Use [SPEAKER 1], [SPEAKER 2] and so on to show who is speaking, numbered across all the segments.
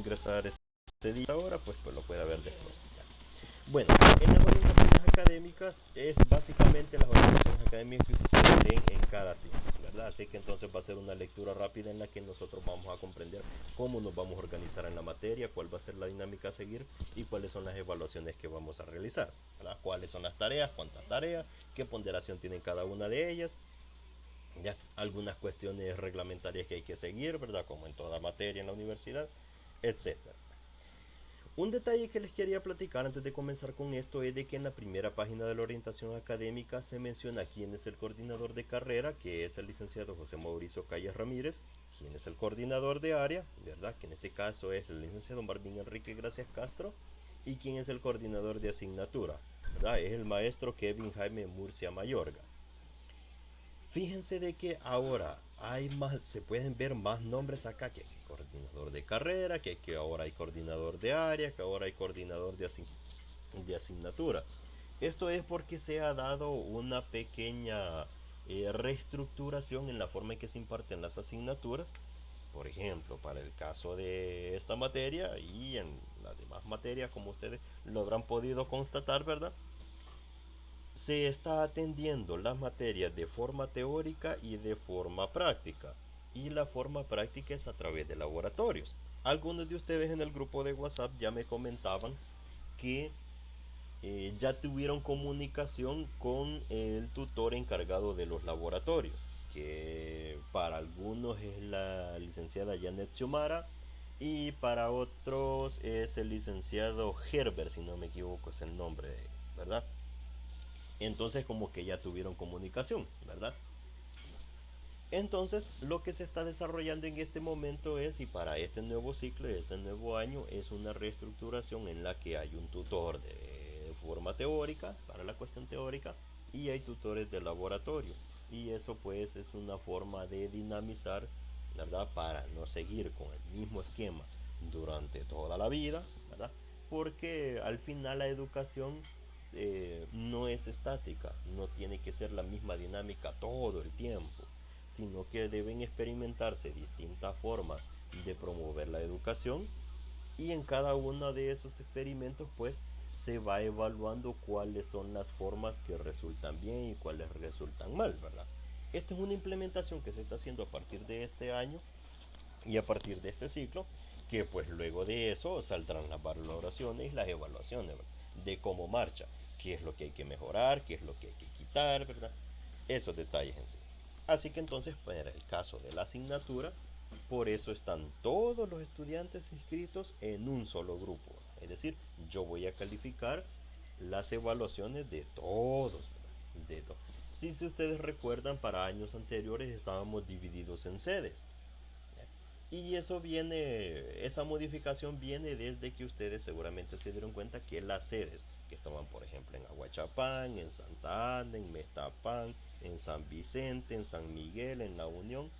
[SPEAKER 1] ingresar este día ahora, pues lo pueda ver después. Bueno, en las orientaciones académicas es básicamente las orientaciones académicas que ustedes leen en cada ciencia, ¿verdad? Así que entonces va a ser una lectura rápida en la que nosotros vamos a comprender cómo nos vamos a organizar en la materia, cuál va a ser la dinámica a seguir y cuáles son las evaluaciones que vamos a realizar, ¿verdad? Cuáles son las tareas, cuántas tareas, qué ponderación tienen cada una de ellas, ya algunas cuestiones reglamentarias que hay que seguir, ¿verdad? Como en toda materia en la universidad, etcétera. Un detalle que les quería platicar antes de comenzar con esto es de que en la primera página de la orientación académica se menciona quién es el coordinador de carrera, que es el licenciado José Mauricio Calles Ramírez, quién es el coordinador de área, ¿verdad? Que en este caso es el licenciado Marvin Enrique Gracias Castro, y quién es el coordinador de asignatura, ¿verdad? Es el maestro Kevin Jaime Murcia Mayorga. Fíjense de que ahora hay más, se pueden ver más nombres acá, que coordinador de carrera, que ahora hay coordinador de área, que ahora hay coordinador de asignatura. Esto es porque se ha dado una pequeña reestructuración en la forma en que se imparten las asignaturas. Por ejemplo, para el caso de esta materia y en las demás materias, como ustedes lo habrán podido constatar, ¿verdad? Se está atendiendo las materias de forma teórica y de forma práctica. Y la forma práctica es a través de laboratorios. Algunos de ustedes en el grupo de WhatsApp ya me comentaban que ya tuvieron comunicación con el tutor encargado de los laboratorios, que para algunos es la licenciada Janet Xiomara y para otros es el licenciado Herbert, si no me equivoco es el nombre, ¿verdad? Entonces como que ya tuvieron comunicación, ¿verdad? Entonces lo que se está desarrollando en este momento es, y para este nuevo ciclo y este nuevo año, es una reestructuración en la que hay un tutor de forma teórica, para la cuestión teórica, y hay tutores de laboratorio. Y eso pues es una forma de dinamizar, ¿verdad? Para no seguir con el mismo esquema durante toda la vida, ¿verdad? Porque al final la educación no es estática, no tiene que ser la misma dinámica todo el tiempo, sino que deben experimentarse distintas formas de promover la educación y en cada uno de esos experimentos pues se va evaluando cuáles son las formas que resultan bien y cuáles resultan mal, ¿verdad? Esta es una implementación que se está haciendo a partir de este año y a partir de este ciclo, que pues luego de eso saldrán las valoraciones y las evaluaciones, ¿verdad? De cómo marcha, qué es lo que hay que mejorar, qué es lo que hay que quitar, ¿verdad? Esos detalles en sí. Así que entonces, para el caso de la asignatura, por eso están todos los estudiantes inscritos en un solo grupo. Es decir, yo voy a calificar las evaluaciones de todos, ¿verdad? De todos. Si ustedes recuerdan, para años anteriores estábamos divididos en sedes. Y eso viene, esa modificación viene desde que ustedes seguramente se dieron cuenta que las sedes que estaban, por ejemplo, en Aguachapán, en Santa Ana, en Mestapán, en San Vicente, en San Miguel, en La Unión,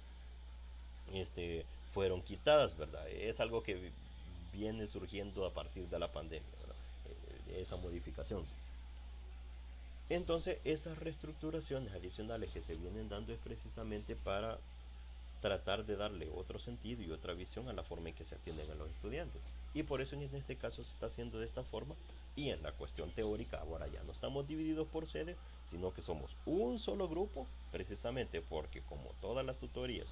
[SPEAKER 1] este, fueron quitadas, ¿verdad? Es algo que viene surgiendo a partir de la pandemia, ¿verdad? Esa modificación. Entonces, esas reestructuraciones adicionales que se vienen dando es precisamente para tratar de darle otro sentido y otra visión a la forma en que se atienden a los estudiantes. Y por eso en este caso se está haciendo de esta forma. Y en la cuestión teórica ahora ya no estamos divididos por sedes, sino que somos un solo grupo, precisamente porque como todas las tutorías,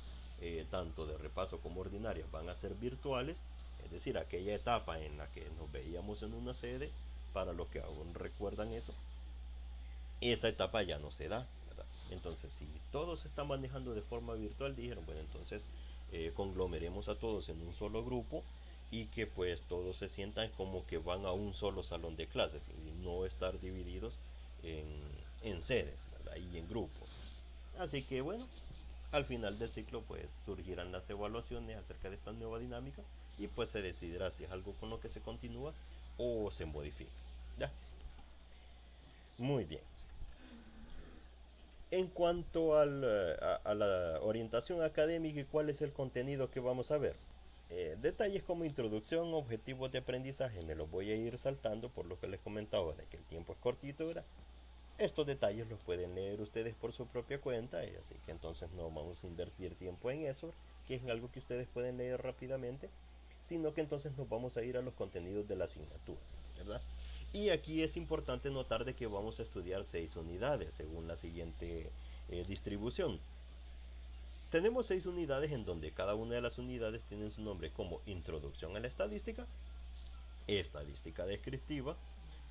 [SPEAKER 1] tanto de repaso como ordinarias, van a ser virtuales, es decir, aquella etapa en la que nos veíamos en una sede, para los que aún recuerdan eso, esa etapa ya no se da, ¿verdad? Entonces, si todos se están manejando de forma virtual, dijeron, bueno, entonces conglomeremos a todos en un solo grupo y que pues todos se sientan como que van a un solo salón de clases y no estar divididos en, en sedes, ¿verdad? Y en grupos. Así que bueno, al final del ciclo pues surgirán las evaluaciones acerca de esta nueva dinámica y pues se decidirá si es algo con lo que se continúa o se modifica. ¿Ya? Muy bien. En cuanto a la orientación académica y cuál es el contenido que vamos a ver. Detalles como introducción, objetivos de aprendizaje, me los voy a ir saltando por lo que les comentaba de que el tiempo es cortito, ¿verdad? Estos detalles los pueden leer ustedes por su propia cuenta, y así que entonces no vamos a invertir tiempo en eso, que es algo que ustedes pueden leer rápidamente. sino que entonces nos vamos a ir a los contenidos de la asignatura, ¿verdad? Y aquí es importante notar de que vamos a estudiar 6 unidades según la siguiente distribución. Tenemos 6 unidades en donde cada una de las unidades tiene su nombre como Introducción a la Estadística, Estadística Descriptiva,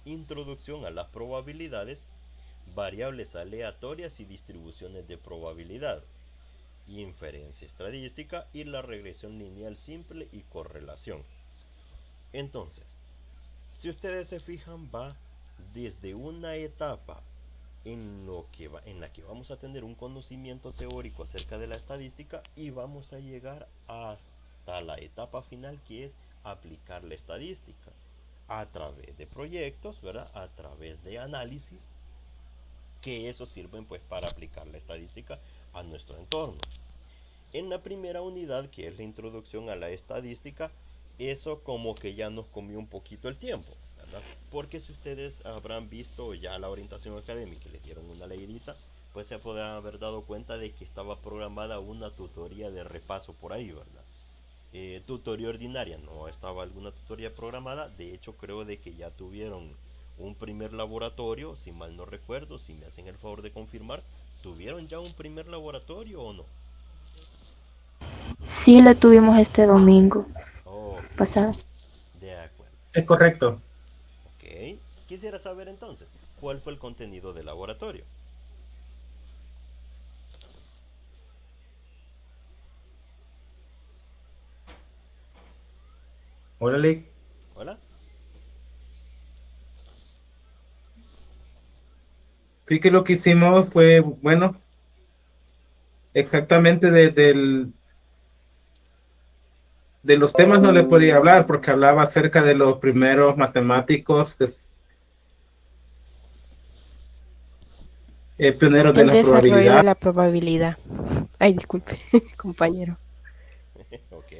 [SPEAKER 1] Introducción a las Probabilidades, Variables aleatorias y distribuciones de probabilidad, Inferencia estadística y la regresión lineal simple y correlación. Entonces, si ustedes se fijan, va desde una etapa en la que vamos a tener un conocimiento teórico acerca de la estadística y vamos a llegar hasta la etapa final, que es aplicar la estadística a través de proyectos, ¿verdad? A través de análisis, que eso sirven pues para aplicar la estadística a nuestro entorno. En la primera unidad, que es la introducción a la estadística, eso como que ya nos comió un poquito el tiempo, ¿verdad? Porque si ustedes habrán visto ya la orientación académica y les dieron una leidita, pues se podrán haber dado cuenta de que estaba programada una tutoría de repaso por ahí, ¿verdad? Tutoría ordinaria, no estaba alguna tutoría programada. De hecho, creo de que ya tuvieron un primer laboratorio, si mal no recuerdo, si me hacen el favor de confirmar, ¿tuvieron ya un primer laboratorio o no?
[SPEAKER 2] Sí, la tuvimos este domingo
[SPEAKER 1] Ok,
[SPEAKER 2] pasado.
[SPEAKER 1] de acuerdo.
[SPEAKER 3] Es correcto.
[SPEAKER 1] Ok, quisiera saber entonces, ¿cuál fue el contenido del laboratorio?
[SPEAKER 3] Órale.
[SPEAKER 1] ¿Hola?
[SPEAKER 3] Sí que lo que hicimos fue, bueno, exactamente de los temas no le podía hablar porque hablaba acerca de los primeros matemáticos, pioneros de
[SPEAKER 4] El
[SPEAKER 3] la
[SPEAKER 4] desarrollo
[SPEAKER 3] probabilidad.
[SPEAKER 4] de la probabilidad. Ay, disculpe, compañero.
[SPEAKER 1] Ok,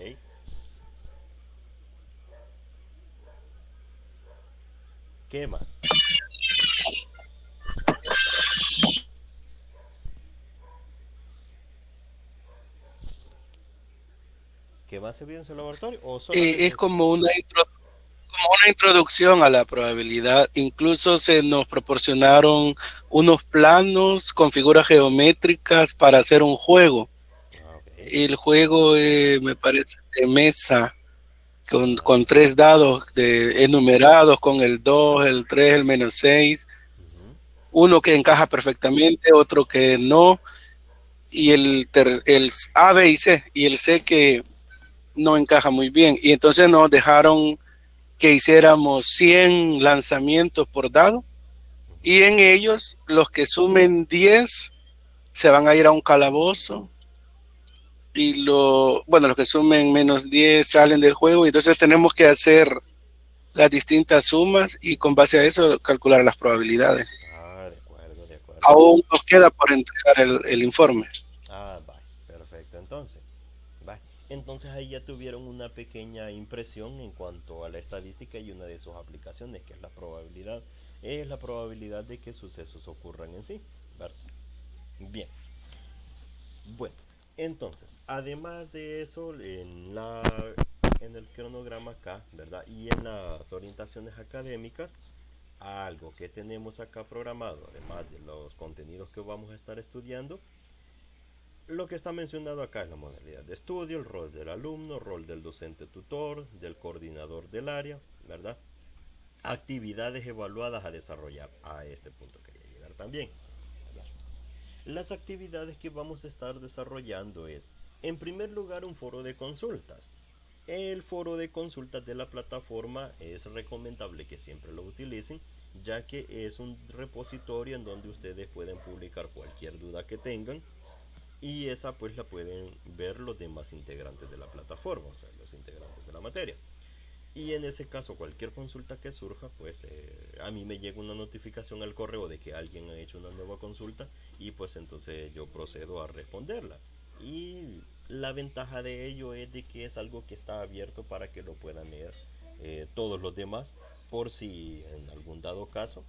[SPEAKER 1] ¿qué más? ¿Qué más se vio en su laboratorio o solamente
[SPEAKER 5] Es
[SPEAKER 1] eso?
[SPEAKER 5] como una introducción a la probabilidad. Incluso se nos proporcionaron unos planos con figuras geométricas para hacer un juego.
[SPEAKER 1] Ah, ok.
[SPEAKER 5] El juego me parece de mesa, con
[SPEAKER 1] Ah,
[SPEAKER 5] tres dados enumerados, con el 2, el 3, el -6.
[SPEAKER 1] ujú.
[SPEAKER 5] Uno que encaja perfectamente, otro que no, y el A, B y C, y el C que no encaja muy bien. Y entonces nos dejaron que hiciéramos 100 lanzamientos por dado, y en ellos los que sumen 10 se van a ir a un calabozo, y bueno, los que sumen menos 10 salen del juego, y entonces tenemos que hacer las distintas sumas y con base a eso calcular las probabilidades.
[SPEAKER 1] Ah, de acuerdo, de acuerdo.
[SPEAKER 5] Aún nos queda por entregar el informe.
[SPEAKER 1] Ah, vale, perfecto. Entonces, vale. Entonces ahí ya tuvieron una pequeña impresión en cuanto a la estadística y una de sus aplicaciones, que es la probabilidad. Es la probabilidad de que sucesos ocurran en sí, ¿verdad? Bien, bueno, entonces, además de eso, en el cronograma acá, ¿verdad? Y en las orientaciones académicas, algo que tenemos acá programado, además de los contenidos que vamos a estar estudiando, lo que está mencionado acá es la modalidad de estudio, el rol del alumno, rol del docente tutor, del coordinador del área, ¿verdad? Actividades evaluadas a desarrollar. A este punto quería llegar también, ¿verdad? Las actividades que vamos a estar desarrollando es, en primer lugar, un foro de consultas. El foro de consultas de la plataforma es recomendable que siempre lo utilicen, ya que es un repositorio en donde ustedes pueden publicar cualquier duda que tengan, y esa pues la pueden ver los demás integrantes de la plataforma, o sea, los integrantes de la materia. Y en ese caso, cualquier consulta que surja, pues a mí me llega una notificación al correo de que alguien ha hecho una nueva consulta, y pues entonces yo procedo a responderla. Y la ventaja de ello es de que es algo que está abierto para que lo puedan leer todos los demás, por si en algún dado caso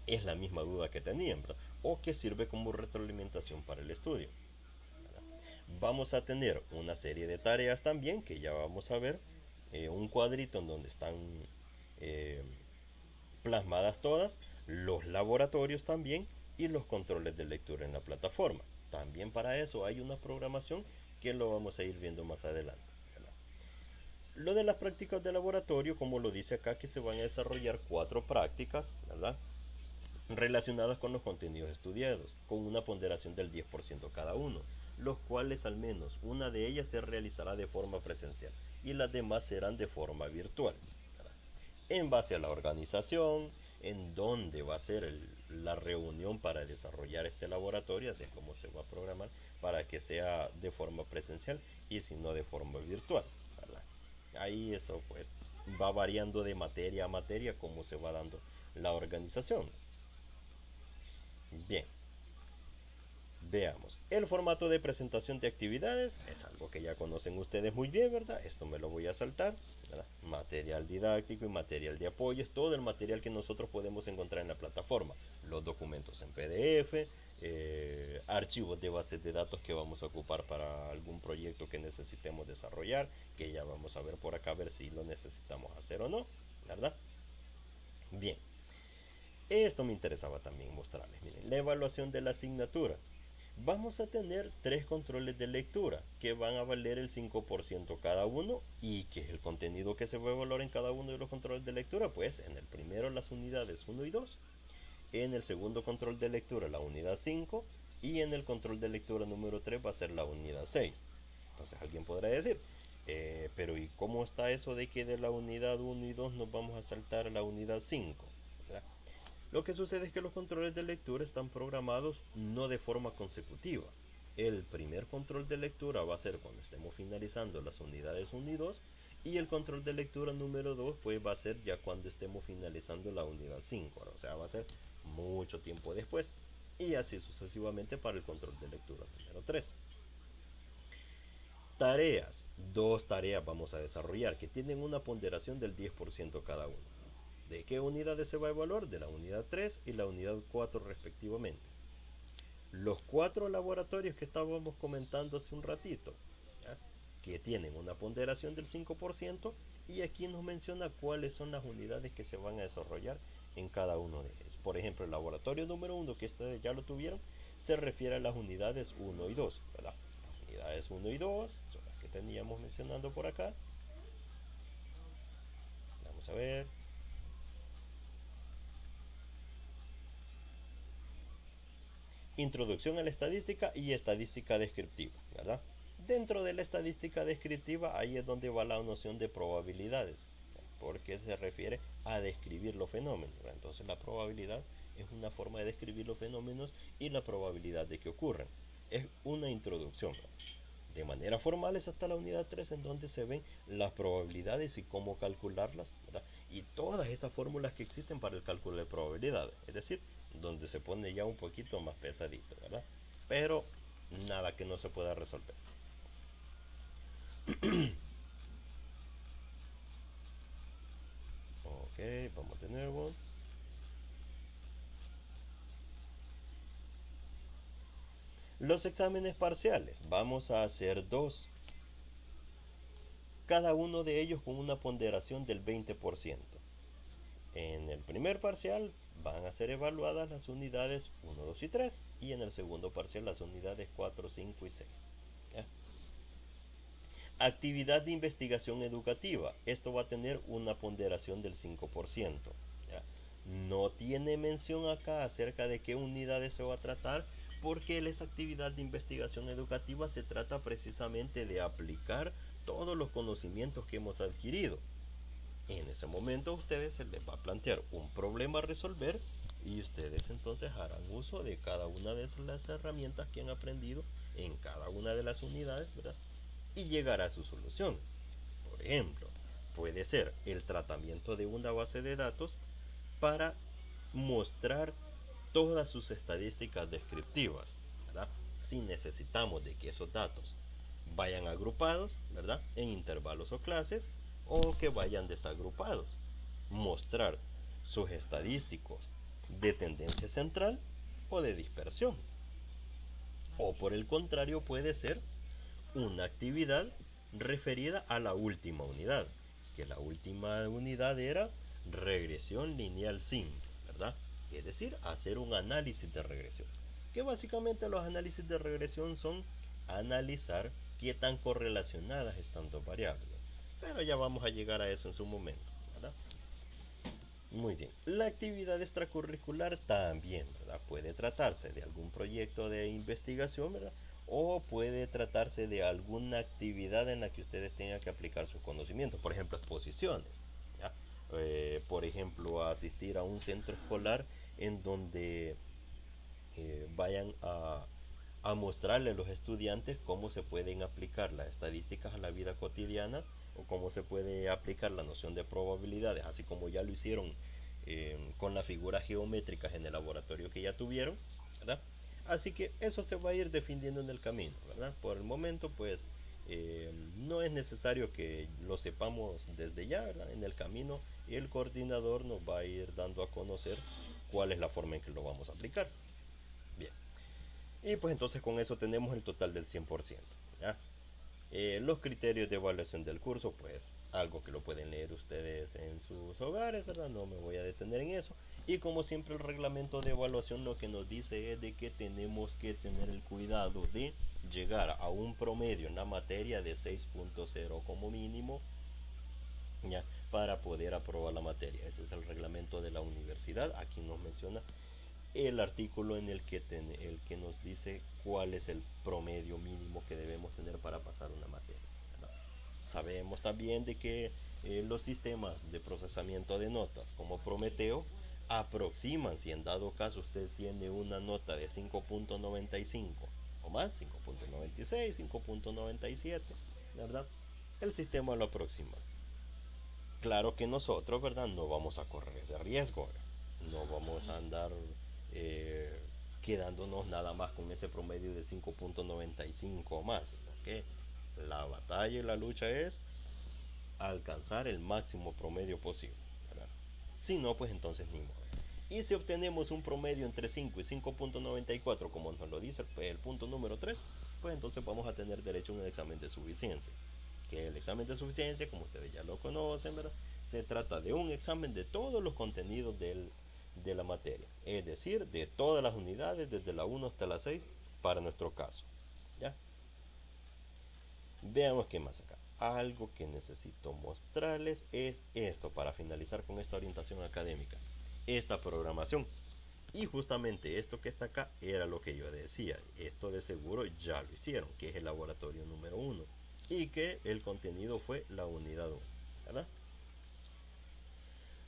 [SPEAKER 1] es la misma duda que tenían, ¿verdad? O que sirve como retroalimentación para el estudio, ¿verdad? Vamos a tener una serie de tareas también que ya vamos a ver, un cuadrito en donde están eh, plasmadas todas, los laboratorios también y los controles de lectura en la plataforma. También para eso hay una programación que lo vamos a ir viendo más adelante. Lo de las prácticas de laboratorio, como lo dice acá, que se van a desarrollar 4 prácticas, ¿verdad?, relacionadas con los contenidos estudiados, con una ponderación del 10% cada uno, los cuales al menos una de ellas se realizará de forma presencial y las demás serán de forma virtual, ¿verdad?, en base a la organización, en dónde va a ser la reunión para desarrollar este laboratorio, así es como se va a programar para que sea de forma presencial y si no de forma virtual, ¿verdad? Ahí eso pues va variando de materia a materia como se va dando la organización. Bien, veamos. El formato de presentación de actividades es algo que ya conocen ustedes muy bien, ¿verdad? Esto me lo voy a saltar, ¿verdad? Material didáctico y material de apoyo es todo el material que nosotros podemos encontrar en la plataforma. Los documentos en PDF, archivos de bases de datos que vamos a ocupar para algún proyecto que necesitemos desarrollar, que ya vamos a ver por acá, a ver si lo necesitamos hacer o no, ¿verdad? Bien. Esto me interesaba también mostrarles. Miren, la evaluación de la asignatura. Vamos a tener 3 controles de lectura que van a valer el 5% cada uno. ¿Y qué es el contenido que se va a evaluar en cada uno de los controles de lectura? Pues en el primero las unidades 1 y 2. En el segundo control de lectura la unidad 5. Y en el control de lectura número 3 va a ser la unidad 6. Entonces alguien podrá decir, pero ¿y cómo está eso de que de la unidad 1 y 2 nos vamos a saltar a la unidad 5? ¿Verdad? Lo que sucede es que los controles de lectura están programados no de forma consecutiva. El primer control de lectura va a ser cuando estemos finalizando las unidades 1 y 2 y el control de lectura número 2 pues va a ser ya cuando estemos finalizando la unidad 5, o sea, va a ser mucho tiempo después y así sucesivamente para el control de lectura número 3. Tareas, 2 tareas vamos a desarrollar que tienen una ponderación del 10% cada uno. ¿De qué unidades se va a evaluar? De la unidad 3 y la unidad 4 respectivamente. Los 4 laboratorios que estábamos comentando hace un ratito, ¿ya?, que tienen una ponderación del 5%, y aquí nos menciona cuáles son las unidades que se van a desarrollar en cada uno de ellos. Por ejemplo, el laboratorio número 1, que ustedes ya lo tuvieron, se refiere a las unidades 1 y 2, ¿verdad? Las unidades 1 y 2 son las que teníamos mencionando por acá. Vamos a ver. Introducción a la estadística y estadística descriptiva, ¿verdad? Dentro de la estadística descriptiva, ahí es donde va la noción de probabilidades, porque se refiere a describir los fenómenos. Entonces la probabilidad es una forma de describir los fenómenos y la probabilidad de que ocurran. Es una introducción. De manera formal es hasta la unidad 3 en donde se ven las probabilidades y cómo calcularlas, ¿verdad? Y todas esas fórmulas que existen para el cálculo de probabilidades, es decir, donde se pone ya un poquito más pesadito, ¿verdad? Pero nada que no se pueda resolver. Ok, vamos de nuevo. Los exámenes parciales, vamos a hacer 2. Cada uno de ellos con una ponderación del 20%. En el primer parcial van a ser evaluadas las unidades 1, 2 y 3 y en el segundo parcial las unidades 4, 5 y 6. ¿Ya? Actividad de investigación educativa. Esto va a tener una ponderación del 5%. ¿Ya? No tiene mención acá acerca de qué unidades se va a tratar, porque esa actividad de investigación educativa se trata precisamente de aplicar todos los conocimientos que hemos adquirido. En ese momento a ustedes se les va a plantear un problema a resolver y ustedes entonces harán uso de cada una de las herramientas que han aprendido en cada una de las unidades, ¿verdad? Y llegar a su solución. Por ejemplo, puede ser el tratamiento de una base de datos para mostrar todas sus estadísticas descriptivas, ¿verdad? Si necesitamos de que esos datos vayan agrupados, ¿verdad?, en intervalos o clases, o que vayan desagrupados, mostrar sus estadísticos de tendencia central o de dispersión. O por el contrario puede ser una actividad referida a la última unidad, que la última unidad era regresión lineal simple, ¿verdad? Es decir, hacer un análisis de regresión. Que básicamente los análisis de regresión son analizar qué tan correlacionadas están dos variables. Pero ya vamos a llegar a eso en su momento, ¿verdad? Muy bien. La actividad extracurricular también, ¿verdad? Puede tratarse de algún proyecto de investigación, ¿verdad? O puede tratarse de alguna actividad en la que ustedes tengan que aplicar sus conocimientos. Por ejemplo, exposiciones, ¿ya? Por ejemplo, asistir a un centro escolar en donde vayan a mostrarle a los estudiantes cómo se pueden aplicar las estadísticas a la vida cotidiana o cómo se puede aplicar la noción de probabilidades, así como ya lo hicieron con las figuras geométricas en el laboratorio que ya tuvieron, ¿verdad? Así que eso se va a ir definiendo en el camino, ¿verdad? Por el momento, pues, no es necesario que lo sepamos desde ya, ¿verdad? En el camino el coordinador nos va a ir dando a conocer cuál es la forma en que lo vamos a aplicar. Bien. Y pues entonces con eso tenemos el total del 100%, ¿ya? Los criterios de evaluación del curso, pues algo que lo pueden leer ustedes en sus hogares, ¿verdad? No me voy a detener en eso. Y como siempre el reglamento de evaluación lo que nos dice es de que tenemos que tener el cuidado de llegar a un promedio en la materia de 6.0 como mínimo, ¿ya? Para poder aprobar la materia. Ese es el reglamento de la universidad. Aquí nos menciona el artículo en el que nos dice cuál es el promedio mínimo que debemos tener para pasar una materia, ¿verdad? Sabemos también de que los sistemas de procesamiento de notas como Prometeo aproximan, si en dado caso usted tiene una nota de 5.95 o más, 5.96, 5.97, ¿verdad? El sistema lo aproxima. Claro que nosotros, ¿verdad? No vamos a correr ese riesgo, ¿verdad? No vamos a andar quedándonos nada más con ese promedio de 5.95 o más, sino que la batalla y la lucha es alcanzar el máximo promedio posible, ¿verdad? Si no, pues entonces ni modo. Y si obtenemos un promedio entre 5 y 5.94, como nos lo dice el punto número 3, pues entonces vamos a tener derecho a un examen de suficiencia. Que el examen de suficiencia, como ustedes ya lo conocen, ¿verdad? Se trata de un examen de todos los contenidos de la materia, es decir, de todas las unidades, desde la 1 hasta la 6, para nuestro caso, ¿ya? Veamos qué más acá. Algo que necesito mostrarles es esto para finalizar con esta orientación académica, esta programación. Y justamente esto que está acá era lo que yo decía. Esto de seguro ya lo hicieron, que es el laboratorio número 1 y que el contenido fue la unidad 1, ¿verdad?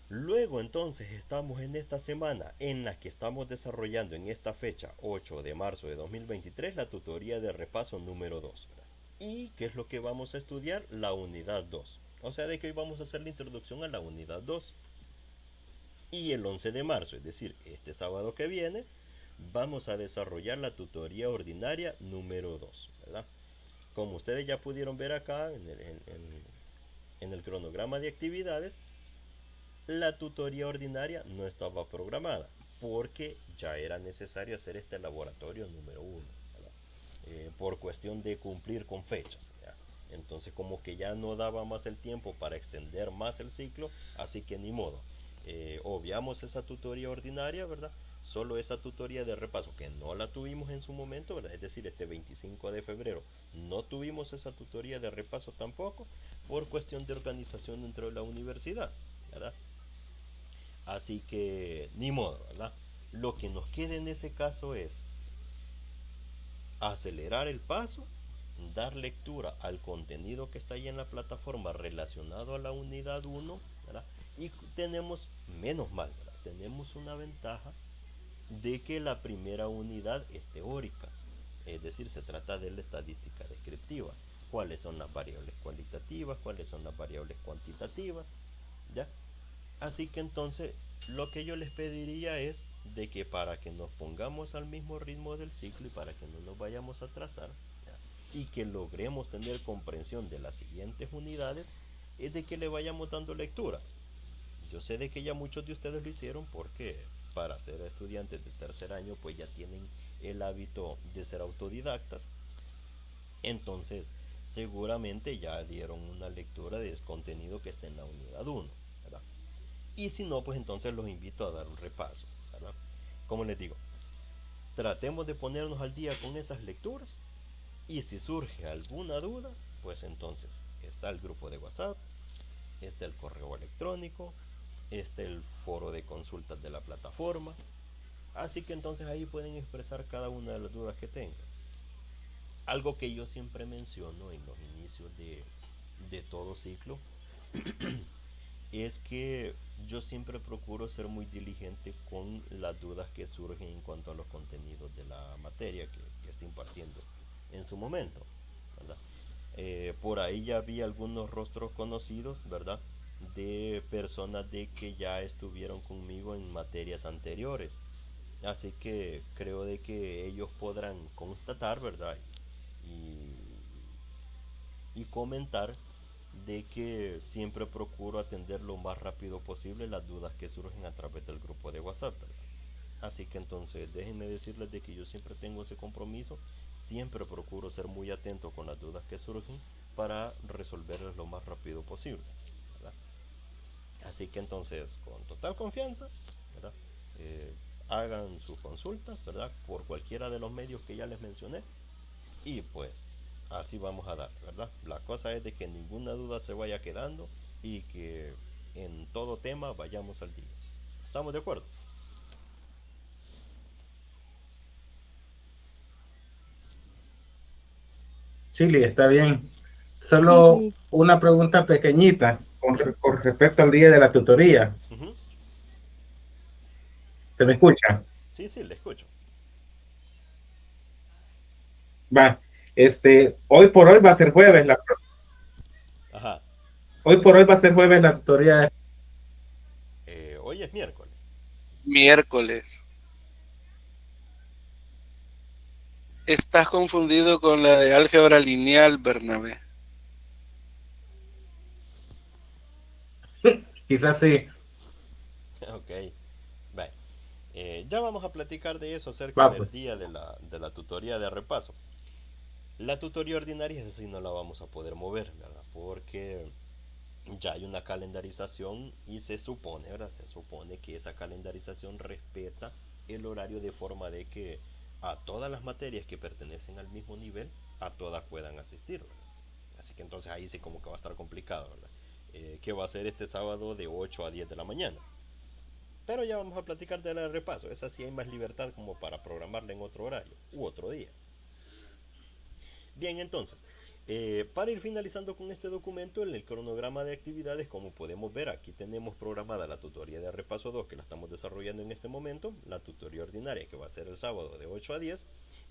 [SPEAKER 1] Luego entonces estamos en esta semana en la que estamos desarrollando en esta fecha 8 de marzo de 2023 la tutoría de repaso número 2, ¿verdad? ¿Y qué es lo que vamos a estudiar? La unidad 2. O sea, de que hoy vamos a hacer la introducción a la unidad 2. Y el 11 de marzo, es decir, este sábado que viene, vamos a desarrollar la tutoría ordinaria número 2, ¿verdad? Como ustedes ya pudieron ver acá en el cronograma de actividades, la tutoría ordinaria no estaba programada porque ya era necesario hacer este laboratorio número 1, por cuestión de cumplir con fechas, ¿ya? Entonces como que ya no daba más el tiempo para extender más el ciclo, así que ni modo, obviamos esa tutoría ordinaria, ¿verdad? Solo esa tutoría de repaso que no la tuvimos en su momento, ¿verdad? Es decir, este 25 de febrero no tuvimos esa tutoría de repaso tampoco por cuestión de organización dentro de la universidad, ¿verdad? Así que ni modo, ¿verdad? Lo que nos queda en ese caso es acelerar el paso, dar lectura al contenido que está ahí en la plataforma relacionado a la unidad 1, ¿verdad? Y tenemos, menos mal, ¿verdad? Tenemos una ventaja de que la primera unidad es teórica, es decir, se trata de la estadística descriptiva. ¿Cuáles son las variables cualitativas? ¿Cuáles son las variables cuantitativas? ¿Ya? Así que entonces lo que yo les pediría es de que para que nos pongamos al mismo ritmo del ciclo y para que no nos vayamos a atrasar, ¿ya? Y que logremos tener comprensión de las siguientes unidades, es de que le vayamos dando lectura. Yo sé de que ya muchos de ustedes lo hicieron porque para ser estudiantes de tercer año pues ya tienen el hábito de ser autodidactas. Entonces, seguramente ya dieron una lectura de contenido que está en la unidad 1, ¿verdad? Y si no, pues entonces los invito a dar un repaso, ¿verdad? Como les digo, tratemos de ponernos al día con esas lecturas y si surge alguna duda, pues entonces está el grupo de WhatsApp, está el correo electrónico, está el foro de consultas de la plataforma. Así que entonces ahí pueden expresar cada una de las dudas que tengan. Algo que yo siempre menciono en los inicios de todo ciclo es que yo siempre procuro ser muy diligente con las dudas que surgen en cuanto a los contenidos de la materia que esté impartiendo en su momento, ¿verdad? Por ahí ya vi algunos rostros conocidos, ¿verdad? De personas de que ya estuvieron conmigo en materias anteriores. Así que creo de que ellos podrán constatar, ¿verdad? Y comentar de que siempre procuro atender lo más rápido posible las dudas que surgen a través del grupo de WhatsApp, ¿verdad? Así que entonces déjenme decirles de que yo siempre tengo ese compromiso, siempre procuro ser muy atento con las dudas que surgen para resolverlas lo más rápido posible, ¿verdad? Así que entonces con total confianza, ¿verdad? Eh, Hagan sus consultas, ¿verdad? Por cualquiera de los medios que ya les mencioné y pues así vamos a dar, ¿verdad? La cosa es de que ninguna duda se vaya quedando y que en todo tema vayamos al día. ¿Estamos de acuerdo?
[SPEAKER 3] Chile, está bien.
[SPEAKER 4] Sí,
[SPEAKER 3] Solo
[SPEAKER 4] sí.
[SPEAKER 3] una pregunta pequeñita con respecto al día de la tutoría.
[SPEAKER 1] Ujú.
[SPEAKER 3] ¿Se me escucha?
[SPEAKER 1] Sí, sí, le escucho.
[SPEAKER 3] Va. Hoy por hoy va a ser jueves.
[SPEAKER 1] Ajá.
[SPEAKER 3] Hoy por hoy va a ser jueves la tutoría.
[SPEAKER 1] Hoy es miércoles.
[SPEAKER 5] Miércoles. Estás confundido con la de álgebra lineal, Bernabé.
[SPEAKER 3] Quizás sí.
[SPEAKER 1] Ok. Bye. Ya vamos a platicar de eso acerca
[SPEAKER 3] Va, pues.
[SPEAKER 1] del día de la tutoría de repaso. La tutoría ordinaria, esa sí no la vamos a poder mover, ¿verdad? Porque ya hay una calendarización y se supone, ¿verdad? Se supone que esa calendarización respeta el horario de forma de que a todas las materias que pertenecen al mismo nivel, a todas puedan asistir, ¿verdad? Así que entonces ahí sí como que va a estar complicado, ¿verdad? ¿Qué va a ser este sábado de 8 a 10 de la mañana? Pero ya vamos a platicar de la de repaso. Esa sí hay más libertad como para programarla en otro horario u otro día. Bien, entonces, para ir finalizando con este documento, en el cronograma de actividades, como podemos ver, aquí tenemos programada la tutoría de repaso 2 que la estamos desarrollando en este momento, la tutoría ordinaria que va a ser el sábado de 8 a 10,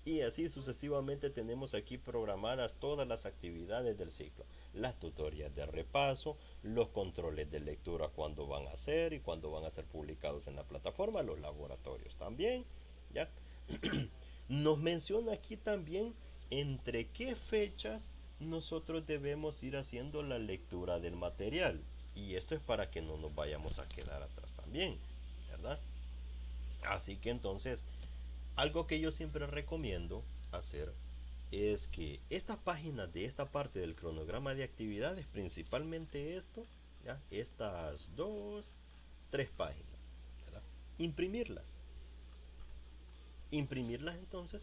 [SPEAKER 1] y así sucesivamente tenemos aquí programadas todas las actividades del ciclo, las tutorías de repaso, los controles de lectura cuando van a ser y cuando van a ser publicados en la plataforma, los laboratorios también, ¿ya? Nos menciona aquí también entre qué fechas nosotros debemos ir haciendo la lectura del material. Y esto es para que no nos vayamos a quedar atrás también, ¿verdad? Así que entonces, algo que yo siempre recomiendo hacer es que estas páginas de esta parte del cronograma de actividades, principalmente esto, ¿ya? Estas dos, tres páginas, ¿verdad? Imprimirlas. Imprimirlas entonces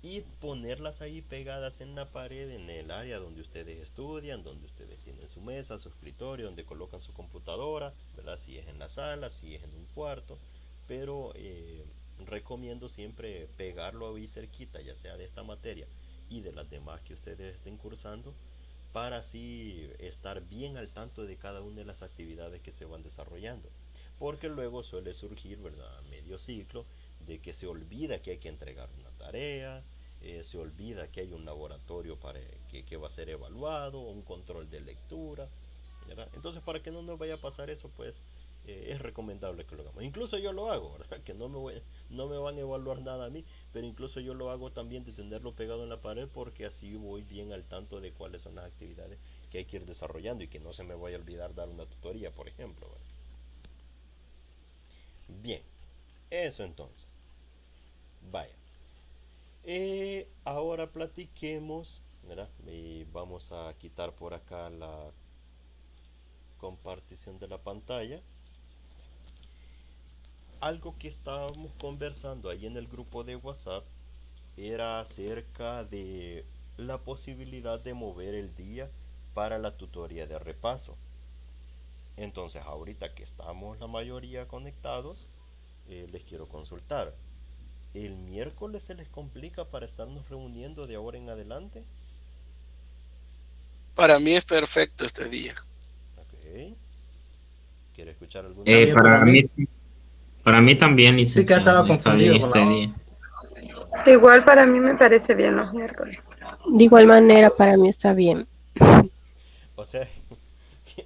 [SPEAKER 1] y ponerlas ahí pegadas en la pared en el área donde ustedes estudian, donde ustedes tienen su mesa, su escritorio, donde colocan su computadora, ¿verdad? Si es en la sala, si es en un cuarto, pero recomiendo siempre pegarlo ahí cerquita, ya sea de esta materia y de las demás que ustedes estén cursando, para así estar bien al tanto de cada una de las actividades que se van desarrollando. Porque luego suele surgir, ¿verdad? A medio ciclo, de que se olvida que hay que entregar una tarea, se olvida que hay un laboratorio que va a ser evaluado, un control de lectura, ¿verdad? Entonces, para que no nos vaya a pasar eso, pues es recomendable que lo hagamos. Incluso yo lo hago, ¿verdad? Que no me van a evaluar nada a mí, pero incluso yo lo hago también de tenerlo pegado en la pared porque así voy bien al tanto de cuáles son las actividades que hay que ir desarrollando y que no se me vaya a olvidar dar una tutoría, por ejemplo, ¿verdad? Bien, eso entonces. Vaya. Ahora platiquemos, ¿verdad? Y vamos a quitar por acá la compartición de la pantalla. Algo que estábamos conversando ahí en el grupo de WhatsApp era acerca de la posibilidad de mover el día para la tutoría de repaso. Entonces, ahorita que estamos la mayoría conectados, les quiero consultar. ¿El miércoles se les complica para estarnos reuniendo de ahora en adelante?
[SPEAKER 5] Para mí es perfecto este día.
[SPEAKER 1] Ok. ¿Quiere escuchar alguna
[SPEAKER 3] También
[SPEAKER 1] opinión?
[SPEAKER 3] para mí.
[SPEAKER 6] Para mí también,
[SPEAKER 3] Sí que estaba
[SPEAKER 6] licenciado, está bien
[SPEAKER 3] confundido con
[SPEAKER 6] este
[SPEAKER 3] la...
[SPEAKER 6] día.
[SPEAKER 7] Igual para mí me parece bien los miércoles.
[SPEAKER 4] De igual manera, para mí está bien.
[SPEAKER 1] O sea,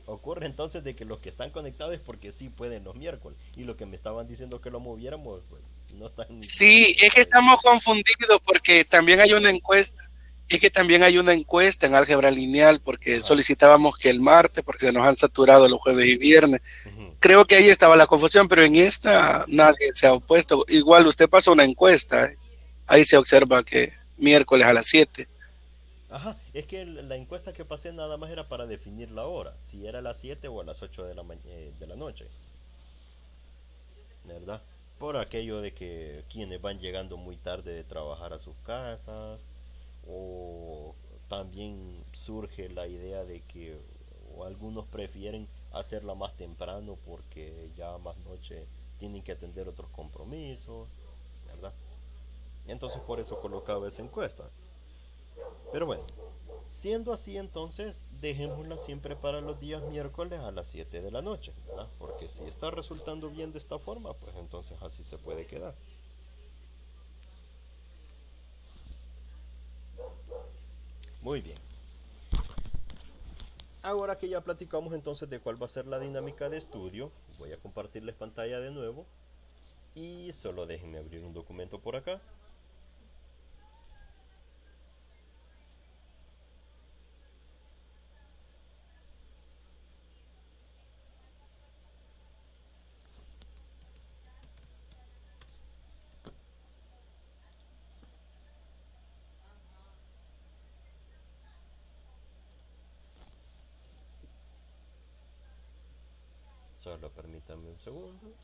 [SPEAKER 1] ocurre entonces de que los que están conectados es porque sí pueden los miércoles. Y lo que me estaban diciendo que lo moviéramos, pues no están ni
[SPEAKER 5] Sí, es que estamos confundidos porque también hay una encuesta. Es que también hay una encuesta en álgebra lineal porque
[SPEAKER 1] Ajá.
[SPEAKER 5] solicitábamos que el martes, porque se nos han saturado los jueves y viernes.
[SPEAKER 1] Ujú.
[SPEAKER 5] Creo que ahí estaba la confusión, pero en esta nadie se ha opuesto. Igual usted pasa una encuesta, ahí se observa que miércoles a las 7.
[SPEAKER 1] Ajá, es que la encuesta que pasé nada más era para definir la hora, si era a las 7 o a las 8 de la noche, ¿verdad? Por aquello de que quienes van llegando muy tarde de trabajar a sus casas, o también surge la idea de que o algunos prefieren hacerla más temprano porque ya más noche tienen que atender otros compromisos, ¿verdad? Entonces por eso colocaba esa encuesta. Pero bueno, siendo así entonces, dejémosla siempre para los días miércoles a las 7 de la noche, ¿verdad? Porque si está resultando bien de esta forma, pues entonces así se puede quedar. Muy bien. Ahora que ya platicamos entonces de cuál va a ser la dinámica de estudio, voy a compartirles pantalla de nuevo y solo déjenme abrir un documento por acá. Solo permítanme un segundo.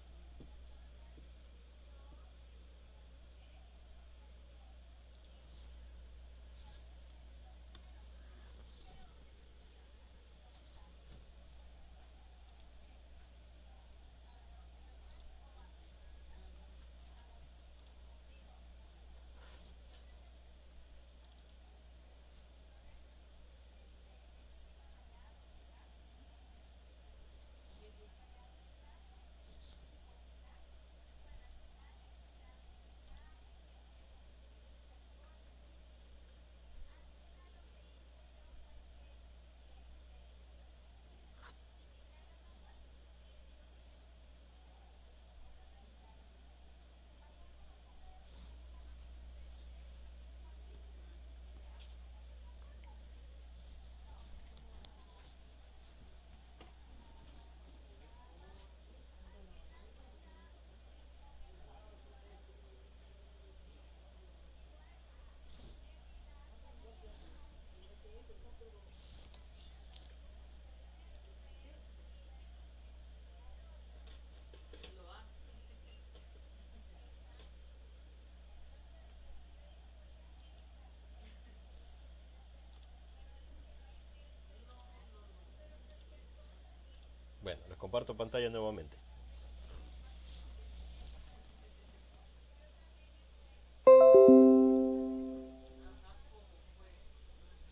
[SPEAKER 1] Bueno, les comparto pantalla nuevamente.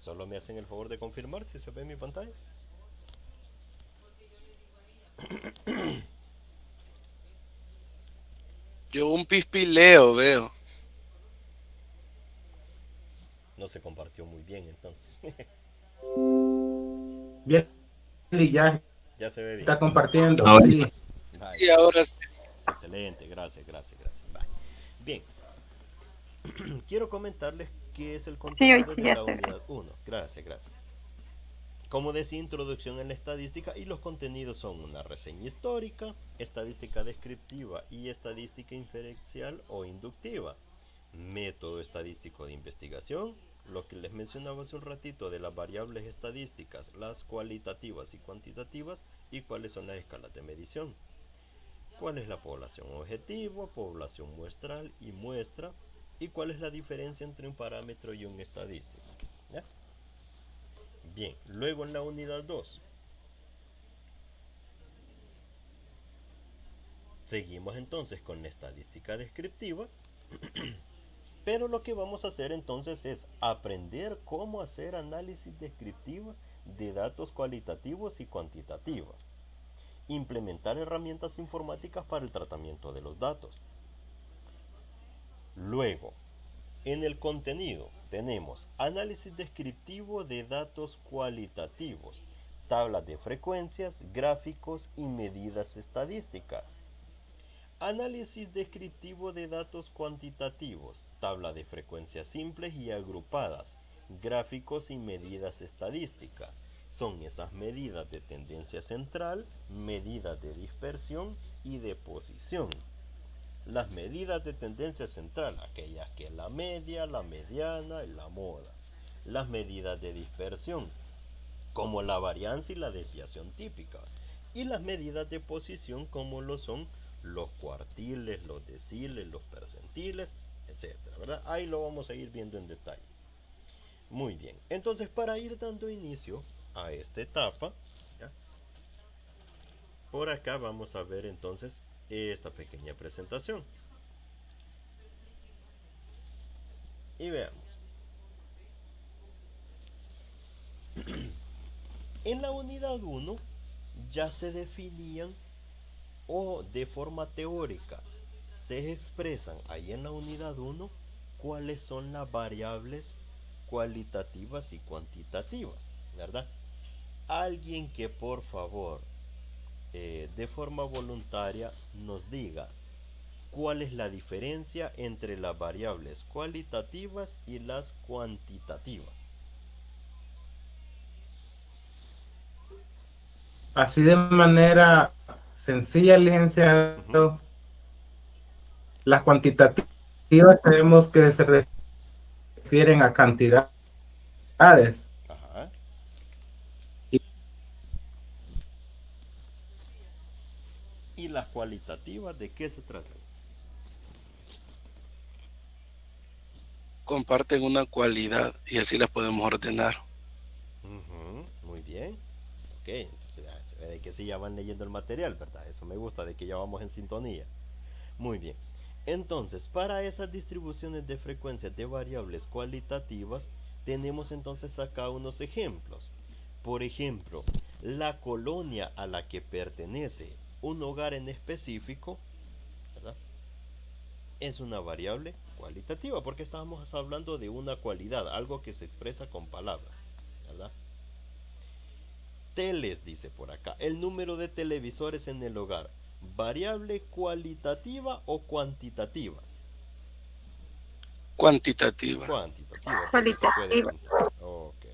[SPEAKER 1] Solo me hacen el favor de confirmar si se ve mi pantalla.
[SPEAKER 5] Yo un pispileo veo.
[SPEAKER 1] No se compartió muy bien entonces.
[SPEAKER 3] Bien, y ya
[SPEAKER 1] Ya se ve bien.
[SPEAKER 3] está compartiendo,
[SPEAKER 6] Ahora,
[SPEAKER 3] sí.
[SPEAKER 1] Vale.
[SPEAKER 5] Y ahora sí.
[SPEAKER 1] Excelente, gracias, gracias, gracias. Vale. Bien, quiero comentarles qué es el
[SPEAKER 7] Sí, hoy
[SPEAKER 1] contenido
[SPEAKER 7] sí
[SPEAKER 1] de
[SPEAKER 7] ya
[SPEAKER 1] la
[SPEAKER 7] se ve.
[SPEAKER 1] unidad 1. Gracias, gracias. Como decía, introducción en la estadística, y los contenidos son una reseña histórica, estadística descriptiva y estadística inferencial o inductiva, método estadístico de investigación, lo que les mencionaba hace un ratito de las variables estadísticas, las cualitativas y cuantitativas, y cuáles son las escalas de medición. ¿Cuál es la población objetivo, población muestral y muestra? ¿Y cuál es la diferencia entre un parámetro y un estadístico? ¿Ya? Bien, luego en la unidad 2. Seguimos entonces con la estadística descriptiva. Pero lo que vamos a hacer entonces es aprender cómo hacer análisis descriptivos de datos cualitativos y cuantitativos. Implementar herramientas informáticas para el tratamiento de los datos. Luego, en el contenido tenemos análisis descriptivo de datos cualitativos, tablas de frecuencias, gráficos y medidas estadísticas. Análisis descriptivo de datos cuantitativos, tabla de frecuencias simples y agrupadas, gráficos y medidas estadísticas. Son esas medidas de tendencia central, medidas de dispersión y de posición. Las medidas de tendencia central, aquellas que es la media, la mediana y la moda. Las medidas de dispersión, como la varianza y la desviación típica. Y las medidas de posición, como lo son los cuartiles, los deciles, los percentiles, etcétera, ¿verdad? Ahí lo vamos a ir viendo en detalle. Muy bien, entonces para ir dando inicio a esta etapa, ¿ya? Por acá vamos a ver entonces esta pequeña presentación. Y veamos. En la unidad 1 ya se definían o de forma teórica se expresan ahí en la unidad 1 cuáles son las variables cualitativas y cuantitativas, ¿verdad? Alguien que por favor de forma voluntaria nos diga cuál es la diferencia entre las variables cualitativas y las cuantitativas.
[SPEAKER 3] Así de manera sencilla, licenciado, las cuantitativas sabemos que se refieren a cantidades.
[SPEAKER 1] Ajá. ¿Y las cualitativas de qué se tratan?
[SPEAKER 5] Comparten una cualidad y así las podemos ordenar.
[SPEAKER 1] Muy bien. Ok, entonces se ve de que sí ya van leyendo el material, ¿verdad? Eso me gusta, de que ya vamos en sintonía. Muy bien. Entonces, para esas distribuciones de frecuencias de variables cualitativas, tenemos entonces acá unos ejemplos. Por ejemplo, la colonia a la que pertenece un hogar en específico, ¿verdad? Es una variable cualitativa, porque estábamos hablando de una cualidad, algo que se expresa con palabras, ¿verdad? Teles, dice por acá, el número de televisores en el hogar, ¿variable cualitativa o cuantitativa?
[SPEAKER 5] Cuantitativa.
[SPEAKER 1] Cuantitativa, porque se puede
[SPEAKER 7] Cualitativa.
[SPEAKER 1] contar. Ok.